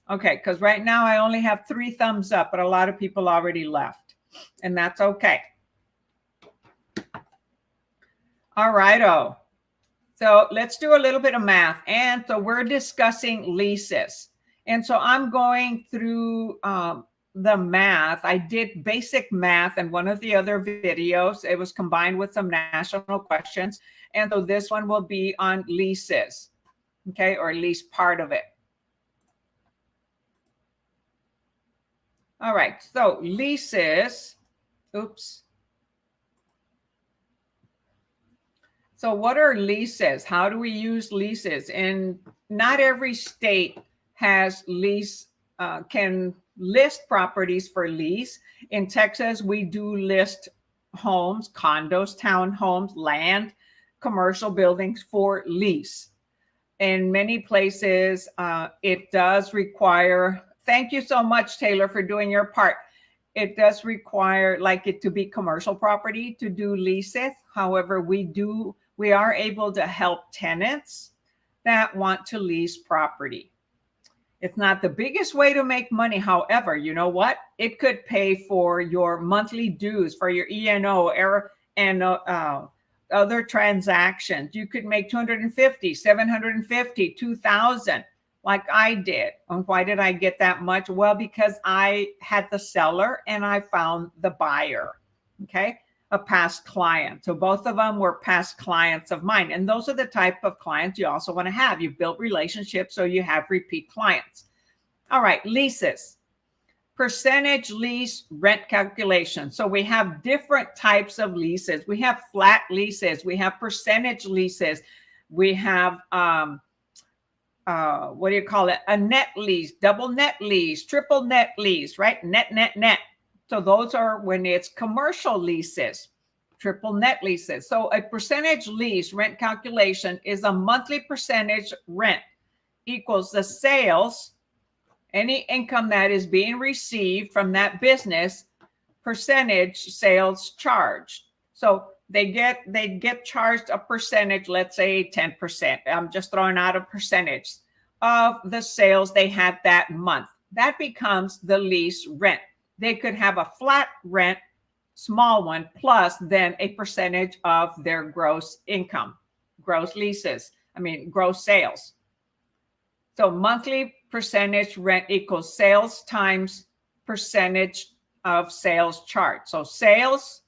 Okay, because right now I only have 3 thumbs up, but a lot of people already left, and that's okay. All righto. So let's do a little bit of math. And so we're discussing leases. And so I'm going through the math. I did basic math in one of the other videos. It was combined with some national questions. And so this one will be on leases, okay, or at least part of it. All right, so leases, oops. So what are leases? How do we use leases? And not every state has can list properties for lease. In Texas, we do list homes, condos, townhomes, land, commercial buildings for lease. In many places, it does require, thank you so much, Taylor, for doing your part. It does require like it to be commercial property to do leases. However, we are able to help tenants that want to lease property. It's not the biggest way to make money. However, you know what? It could pay for your monthly dues, for your E&O and other transactions. You could make $250, $750, $2,000 like I did. And why did I get that much? Well, because I had the seller and I found the buyer, okay? A past client. So both of them were past clients of mine. And those are the type of clients you also want to have. You've built relationships, so you have repeat clients. All right, leases. Percentage lease rent calculation. So we have different types of leases. We have flat leases. We have percentage leases. We have, what do you call it? A net lease, double net lease, triple net lease, right? Net, net, net. So those are when it's commercial leases, triple net leases. So a percentage lease rent calculation is a monthly percentage rent equals the sales, any income that is being received from that business, percentage sales charged. So they get charged a percentage, let's say 10%. I'm just throwing out a percentage of the sales they had that month. That becomes the lease rent. They could have a flat rent, small one, plus then a percentage of their gross income, gross leases. gross sales. So monthly percentage rent equals sales times percentage of sales chart. So sales,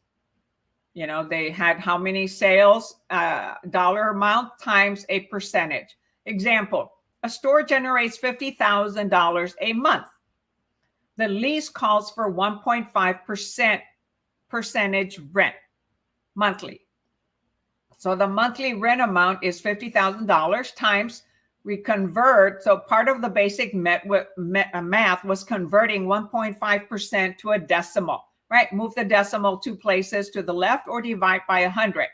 they had how many sales, dollar amount times a percentage. Example, a store generates $50,000 a month. The lease calls for 1.5% percentage rent monthly. So the monthly rent amount is $50,000 times we convert. So part of the basic math was converting 1.5% to a decimal, right? Move the decimal 2 places to the left or divide by 100.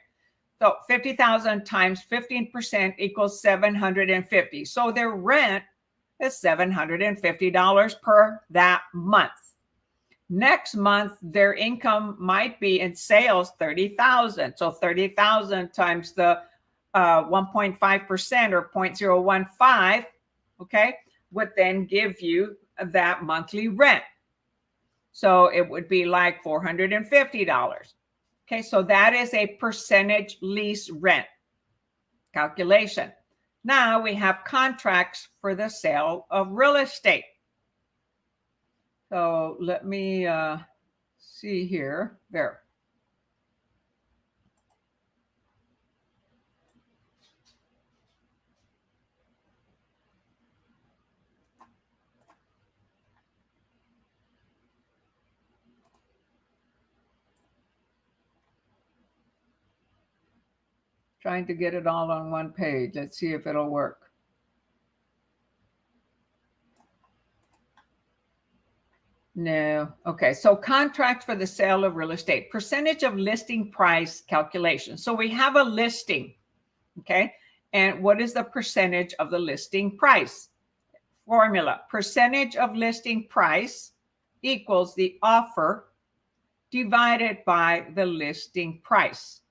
So 50,000 times 15% equals 750. So their rent is $750 per that month. Next month, their income might be in sales 30,000. So 30,000 times the 1.5% or 0.015, okay, would then give you that monthly rent. So it would be like $450. Okay, so that is a percentage lease rent calculation. Now we have contracts for the sale of real estate. So let me see here. There. Trying to get it all on one page. Let's see if it'll work. No. Okay. So contract for the sale of real estate, percentage of listing price calculation. So we have a listing. Okay. And what is the percentage of the listing price? Formula: percentage of listing price equals the offer divided by the listing price.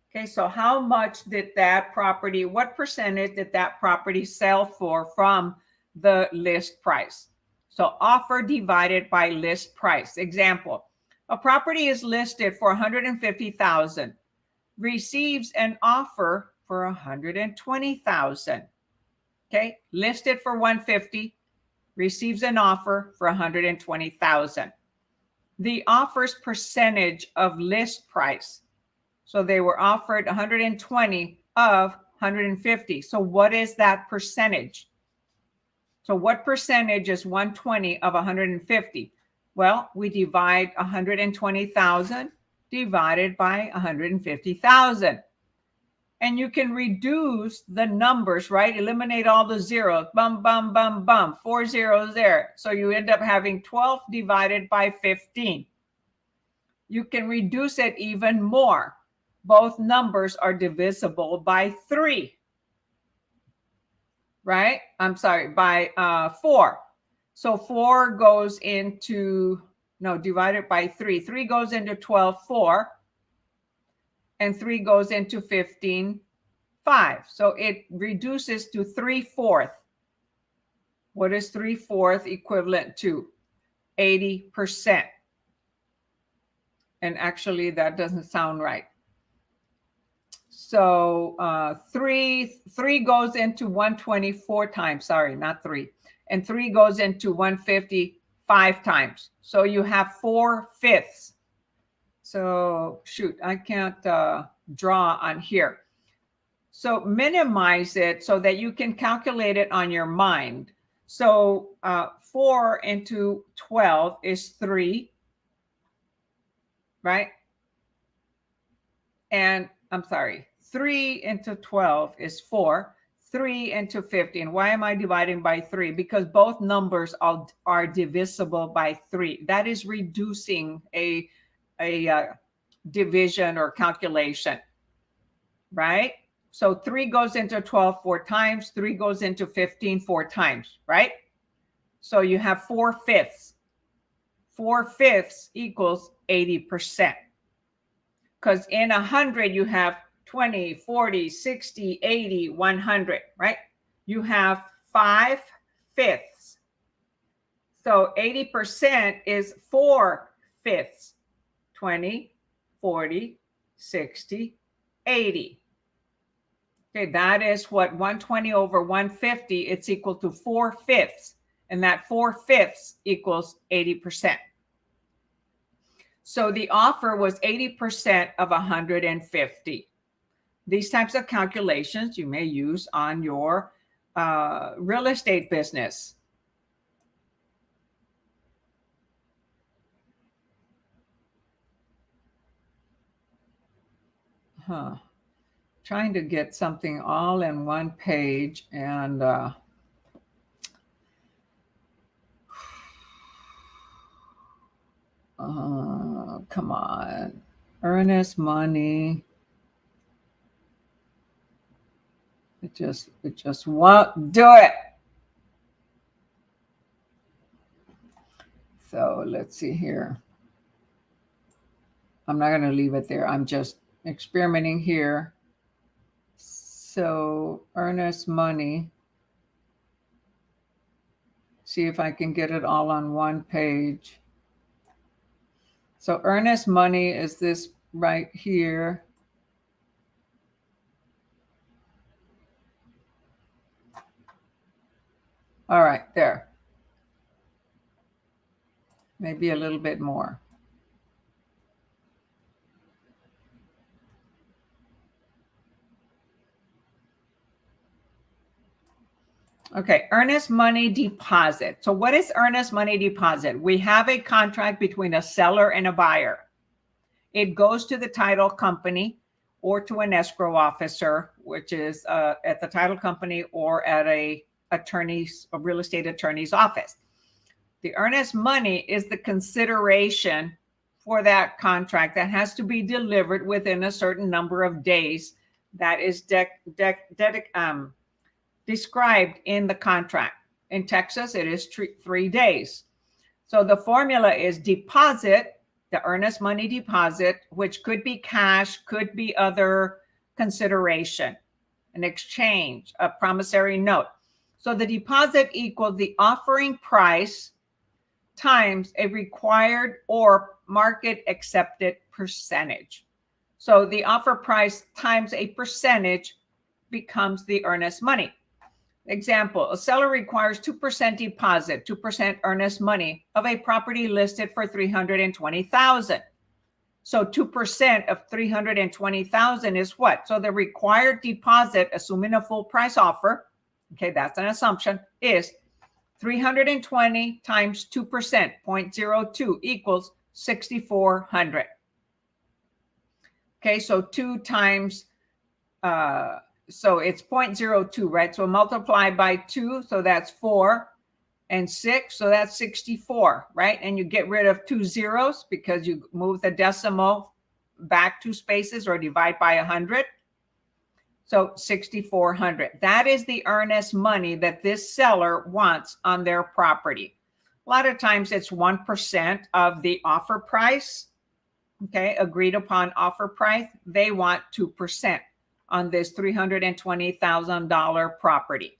Okay. So how much did that property, what percentage did that property sell for from the list price? So offer divided by list price. Example, a property is listed for $150,000, receives an offer for $120,000. Okay, listed for $150,000, receives an offer for $120,000. The offer's percentage of list price. So they were offered $120,000 of $150,000. So what is that percentage? So what percentage is $120,000 of $150,000? Well, we divide $120,000 divided by $150,000. And you can reduce the numbers, right? Eliminate all the zeros. Bum, bum, bum, bum. 4 zeros there. So you end up having 12 divided by 15. You can reduce it even more. Both numbers are divisible by 3. Right? I'm sorry, by 4. So 4 goes into, divided by 3. 3 goes into 12, 4. And 3 goes into 15, 5. So it reduces to 3/4. What is 3/4 equivalent to? 80%. And actually, that doesn't sound right. So 3 goes into 124 times. Sorry, not 3. And 3 goes into 150 5 times. So you have 4/5. So shoot, I can't draw on here. So minimize it so that you can calculate it on your mind. So 4 into 12 is 3, right? And I'm sorry, 3 into 12 is 4. 3 into 15. Why am I dividing by 3? Because both numbers are divisible by 3. That is reducing a division or calculation, right? So 3 goes into 12 4 times. 3 goes into 15 4 times, right? So you have 4/5. 4/5 equals 80%. Because in 100, you have 20, 40, 60, 80, 100, right? You have 5/5. So 80% is 4/5. 20, 40, 60, 80. Okay, that is what 120 over 150, it's equal to 4/5. And that 4/5 equals 80%. So the offer was 80% of 150. These types of calculations you may use on your real estate business. Trying to get something all in one page, and come on, earnest money. It just won't do it. So let's see here. I'm not going to leave it there. I'm just experimenting here. So earnest money. See if I can get it all on one page. So earnest money is this right here. All right, there. Maybe a little bit more. Okay, earnest money deposit. So what is earnest money deposit? We have a contract between a seller and a buyer. It goes to the title company or to an escrow officer, which is at the title company or at a real estate attorney's office. The earnest money is the consideration for that contract that has to be delivered within a certain number of days that is described in the contract. In Texas, it is 3 days. So the formula is deposit, the earnest money deposit, which could be cash, could be other consideration, an exchange, a promissory note. So the deposit equals the offering price times a required or market accepted percentage. So the offer price times a percentage becomes the earnest money. Example, a seller requires 2% deposit, 2% earnest money of a property listed for $320,000. So 2% of $320,000 is what? So the required deposit, assuming a full price offer, okay, that's an assumption, is 320 times 2%, 0.02 equals 6,400. Okay, so 2 times so it's 0.02, right? So multiply by 2, so that's 4, and 6, so that's 64, right? And you get rid of 2 zeros because you move the decimal back 2 spaces or divide by 100. So 6,400. That is the earnest money that this seller wants on their property. A lot of times it's 1% of the offer price, okay, agreed upon offer price. They want 2% on this $320,000 property.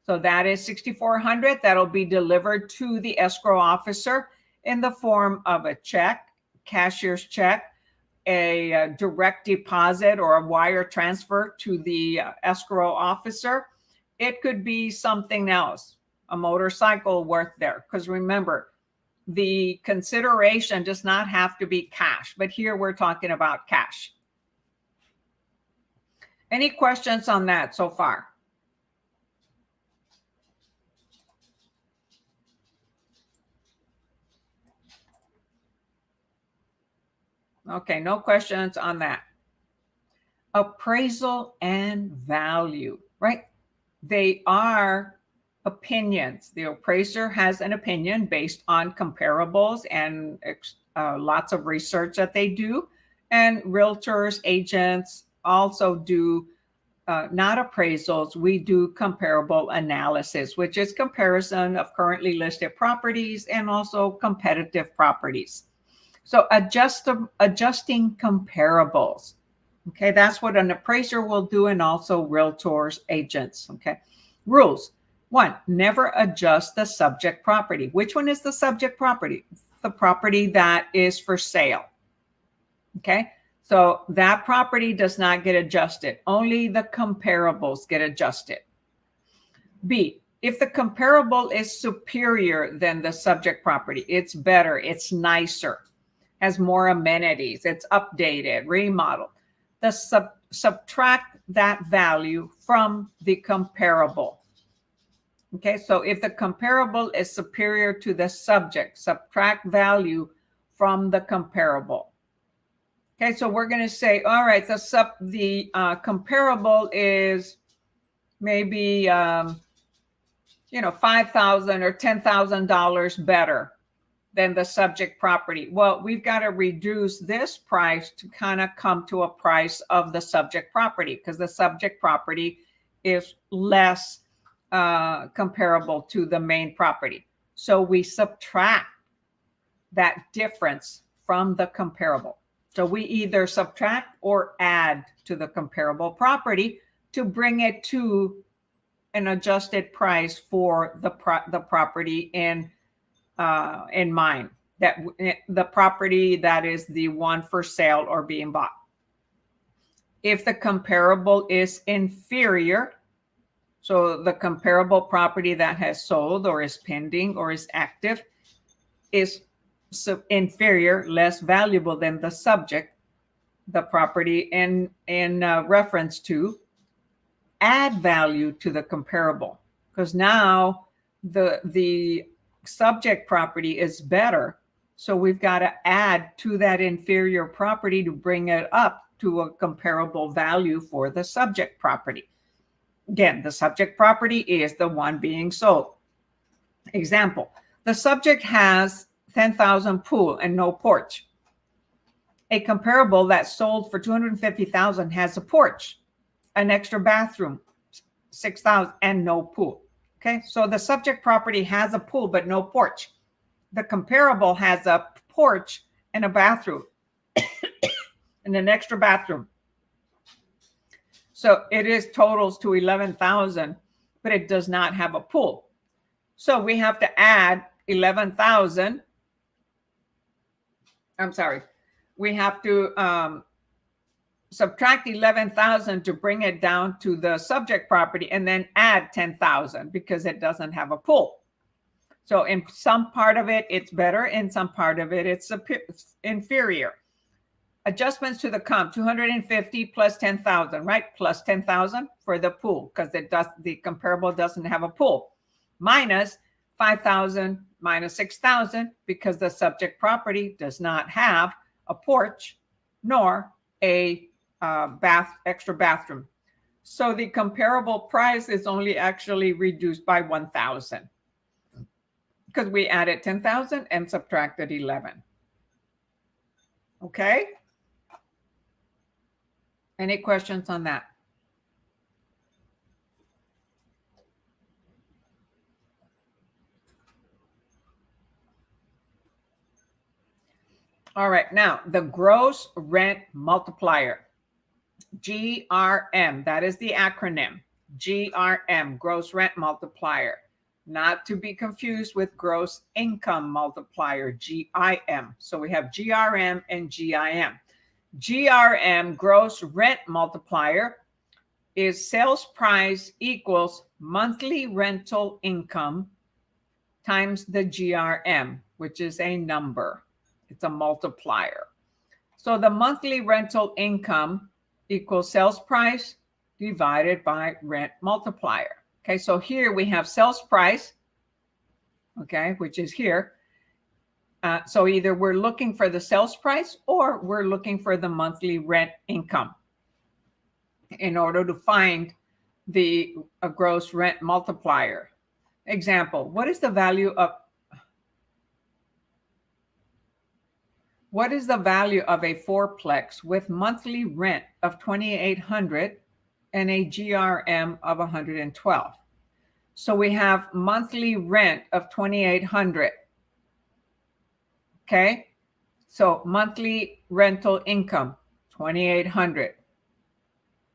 So that is 6,400. That'll be delivered to the escrow officer in the form of a check, cashier's check, a direct deposit or a wire transfer to the escrow officer. It could be something else, a motorcycle worth there. Because remember, the consideration does not have to be cash, but here we're talking about cash. Any questions on that so far? Okay, no questions on that. Appraisal and value, right? They are opinions. The appraiser has an opinion based on comparables and lots of research that they do. And realtors, agents also do not appraisals. We do comparable analysis, which is comparison of currently listed properties and also competitive properties. So adjusting comparables. Okay, that's what an appraiser will do, and also realtors, agents. Okay, rules. 1, never adjust the subject property. Which one is the subject property? The property that is for sale. Okay, So that property does not get adjusted. Only the comparables get adjusted. B, if the comparable is superior than the subject property, it's better, it's nicer, has more amenities, it's updated, remodeled, subtract that value from the comparable. Okay, so if the comparable is superior to the subject, subtract value from the comparable. Okay, so we're going to say, all right, the comparable is maybe $5,000 or $10,000 better than the subject property. Well, we've got to reduce this price to kind of come to a price of the subject property, because the subject property is less comparable to the main property. So we subtract that difference from the comparable. So we either subtract or add to the comparable property to bring it to an adjusted price for the property in mind, that the property that is the one for sale or being bought. If the comparable is inferior, so the comparable property that has sold or is pending or is active is inferior, less valuable than the subject, the property in reference to, add value to the comparable, because now the subject property is better. So we've got to add to that inferior property to bring it up to a comparable value for the subject property. Again, the subject property is the one being sold. Example, the subject has $10,000 pool and no porch. A comparable that sold for $250,000 has a porch, an extra bathroom, $6,000, and no pool. Okay, so the subject property has a pool but no porch. The comparable has a porch and a bathroom and an extra bathroom. So it totals to $11,000, but it does not have a pool. So we have to add $11,000. I'm sorry. We have to subtract $11,000 to bring it down to the subject property, and then add $10,000 because it doesn't have a pool. So in some part of it, it's better. In some part of it, it's inferior. Adjustments to the comp, 250 plus 10,000, right? Plus 10,000 for the pool, because the comparable doesn't have a pool. Minus 5,000 minus 6,000 because the subject property does not have a porch nor a extra bathroom. So the comparable price is only actually reduced by 1,000 because we added 10,000 and subtracted 11. Okay. Any questions on that? All right, now the gross rent multiplier, GRM, that is the acronym, GRM, gross rent multiplier, not to be confused with gross income multiplier, GIM. So we have GRM and GIM. GRM, gross rent multiplier, is sales price equals monthly rental income times the GRM, which is a number. It's a multiplier. So the monthly rental income equals sales price divided by rent multiplier. Okay, so here we have sales price, okay, which is here. So either we're looking for the sales price or we're looking for the monthly rent income in order to find the gross rent multiplier. Example, what is the value of a fourplex with monthly rent of $2,800 and a GRM of 112? So we have monthly rent of $2,800. Okay, so monthly rental income, $2,800,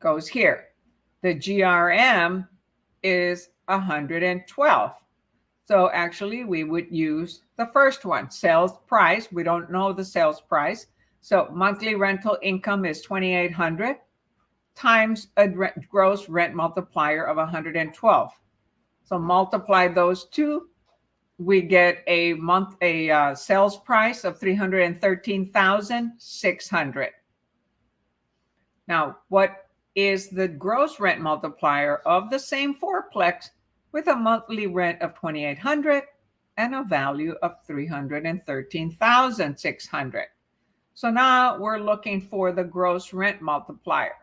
goes here. The GRM is 112. So actually we would use the first one, sales price. We don't know the sales price, So monthly rental income is 2,800 times a gross rent multiplier of 112. So multiply those two, we get a sales price of 313,600. Now, what is the gross rent multiplier of the same fourplex with a monthly rent of 2,800 and a value of 313,600? So now we're looking for the gross rent multiplier.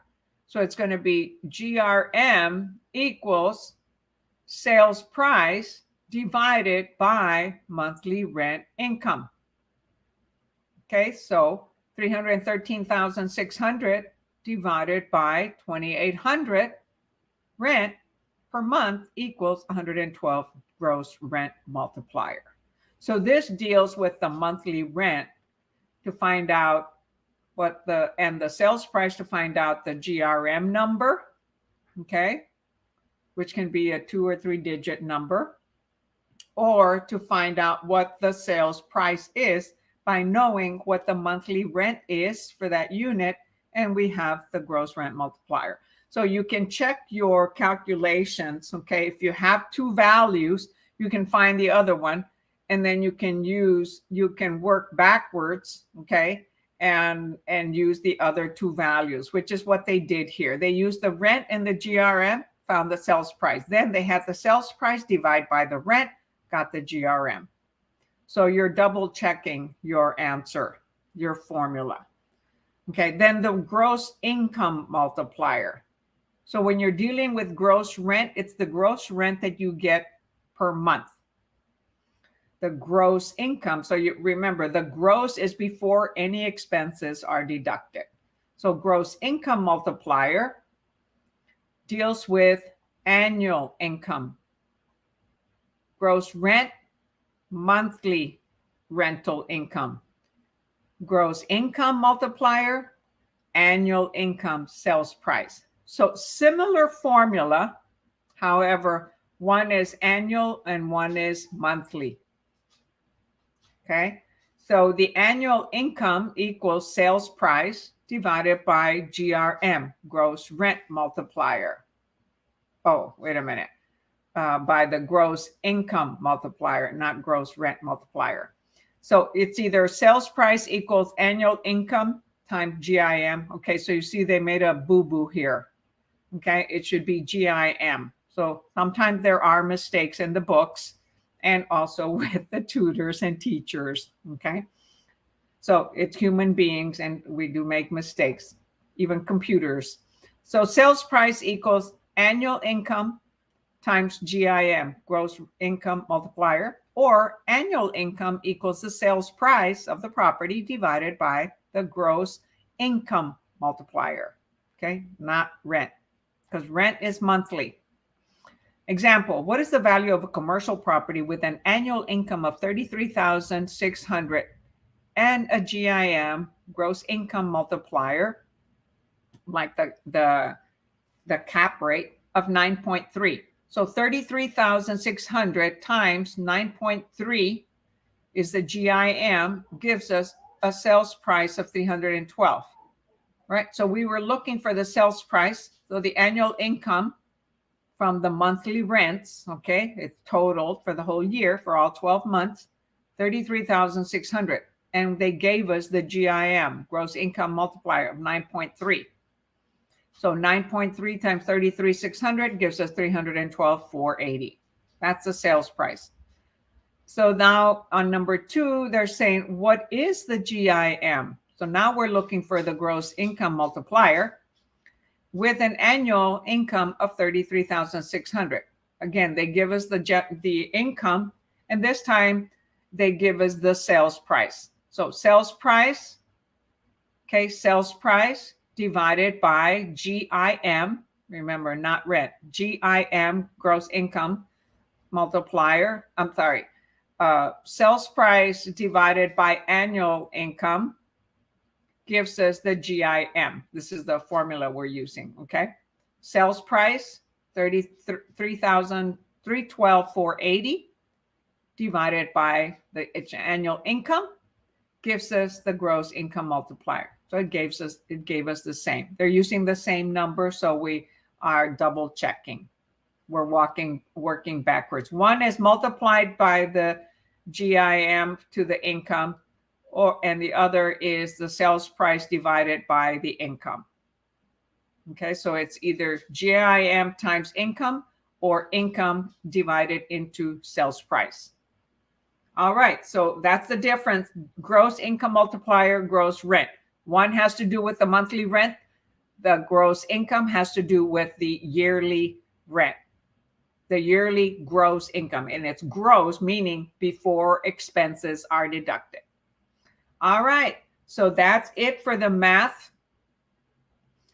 So it's going to be GRM equals sales price divided by monthly rent income. Okay, so 313,600 divided by 2,800 rent per month equals 112 gross rent multiplier. So this deals with the monthly rent to find out what the sales price to find out the GRM number, okay, which can be a 2 or 3 digit number, or to find out what the sales price is by knowing what the monthly rent is for that unit, and we have the gross rent multiplier. So you can check your calculations, okay? If you have two values, you can find the other one, and then you can work backwards, okay? And use the other two values, which is what they did here. They used the rent and the GRM, found the sales price. Then they had the sales price divided by the rent, got the GRM. So you're double checking your answer, your formula. Okay, then the gross income multiplier. So when you're dealing with gross rent, it's the gross rent that you get per month. The gross income. So you remember, the gross is before any expenses are deducted. So gross income multiplier deals with annual income. Gross rent, monthly rental income. Gross income multiplier, annual income sales price. So similar formula, however, one is annual and one is monthly. Okay, so the annual income equals sales price divided by GRM, gross rent multiplier. Oh, wait a minute. By the gross income multiplier, not gross rent multiplier. So it's either sales price equals annual income times GIM. Okay, so you see they made a boo-boo here. Okay, it should be GIM. So sometimes there are mistakes in the books and also with the tutors and teachers. Okay, so it's human beings and we do make mistakes, even computers. So sales price equals annual income times GIM, gross income multiplier, or annual income equals the sales price of the property divided by the gross income multiplier. Okay, not rent, because rent is monthly. Example, what is the value of a commercial property with an annual income of $33,600 and a GIM, gross income multiplier, like the cap rate of 9.3? So 33,600 times 9.3 is the GIM, gives us a sales price of 312, right? So we were looking for the sales price. So the annual income from the monthly rents, okay, it's totaled for the whole year for all 12 months, 33,600. And they gave us the GIM, gross income multiplier of 9.3. So 9.3 times 33,600 gives us 312,480. That's the sales price. So now on number 2, they're saying, what is the GIM? So now we're looking for the gross income multiplier with an annual income of 33,600. Again, they give us the income, and this time they give us the sales price. So sales price, okay, sales price divided by GIM, remember, not rent, GIM, gross income multiplier, sales price divided by annual income gives us the GIM. This is the formula we're using, okay? Sales price, 312,480 divided by the annual income gives us the gross income multiplier. So it gave us the same. They're using the same number, so we are double checking. We're working backwards. One is multiplied by the GIM to the income, and the other is the sales price divided by the income. Okay, so it's either GIM times income or income divided into sales price. All right, so that's the difference. Gross income multiplier, gross rent. One has to do with the monthly rent. The gross income has to do with the yearly rent, the yearly gross income. And it's gross, meaning before expenses are deducted. All right, so that's it for the math.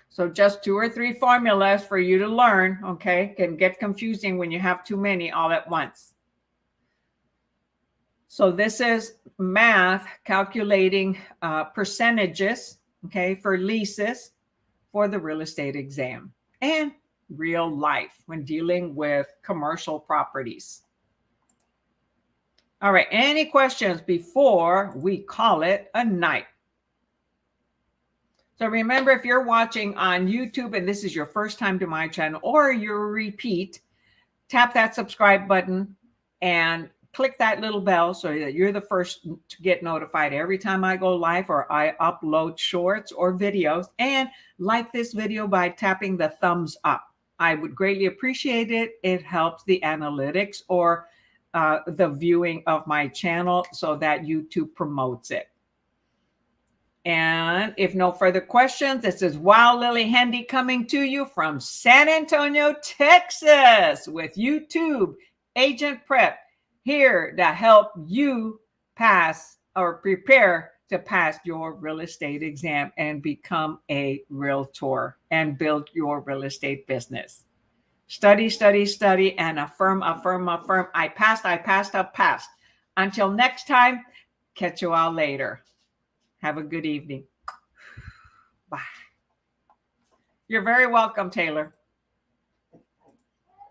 So just 2 or 3 formulas for you to learn, okay? Can get confusing when you have too many all at once. So this is math calculating percentages, okay, for leases for the real estate exam and real life when dealing with commercial properties. All right, any questions before we call it a night? So remember, if you're watching on YouTube and this is your first time to my channel or you're a repeat, tap that subscribe button and click that little bell so that you're the first to get notified every time I go live or I upload shorts or videos. And like this video by tapping the thumbs up. I would greatly appreciate it. It helps the analytics or the viewing of my channel so that YouTube promotes it. And if no further questions, this is Wow Lillie Handy coming to you from San Antonio, Texas with YouTube AgentPrep, here to help you pass or prepare to pass your real estate exam and become a realtor and build your real estate business. Study, study, study, and affirm, affirm, affirm. I passed, I passed, I passed. Until next time, catch you all later. Have a good evening. Bye. You're very welcome, Taylor.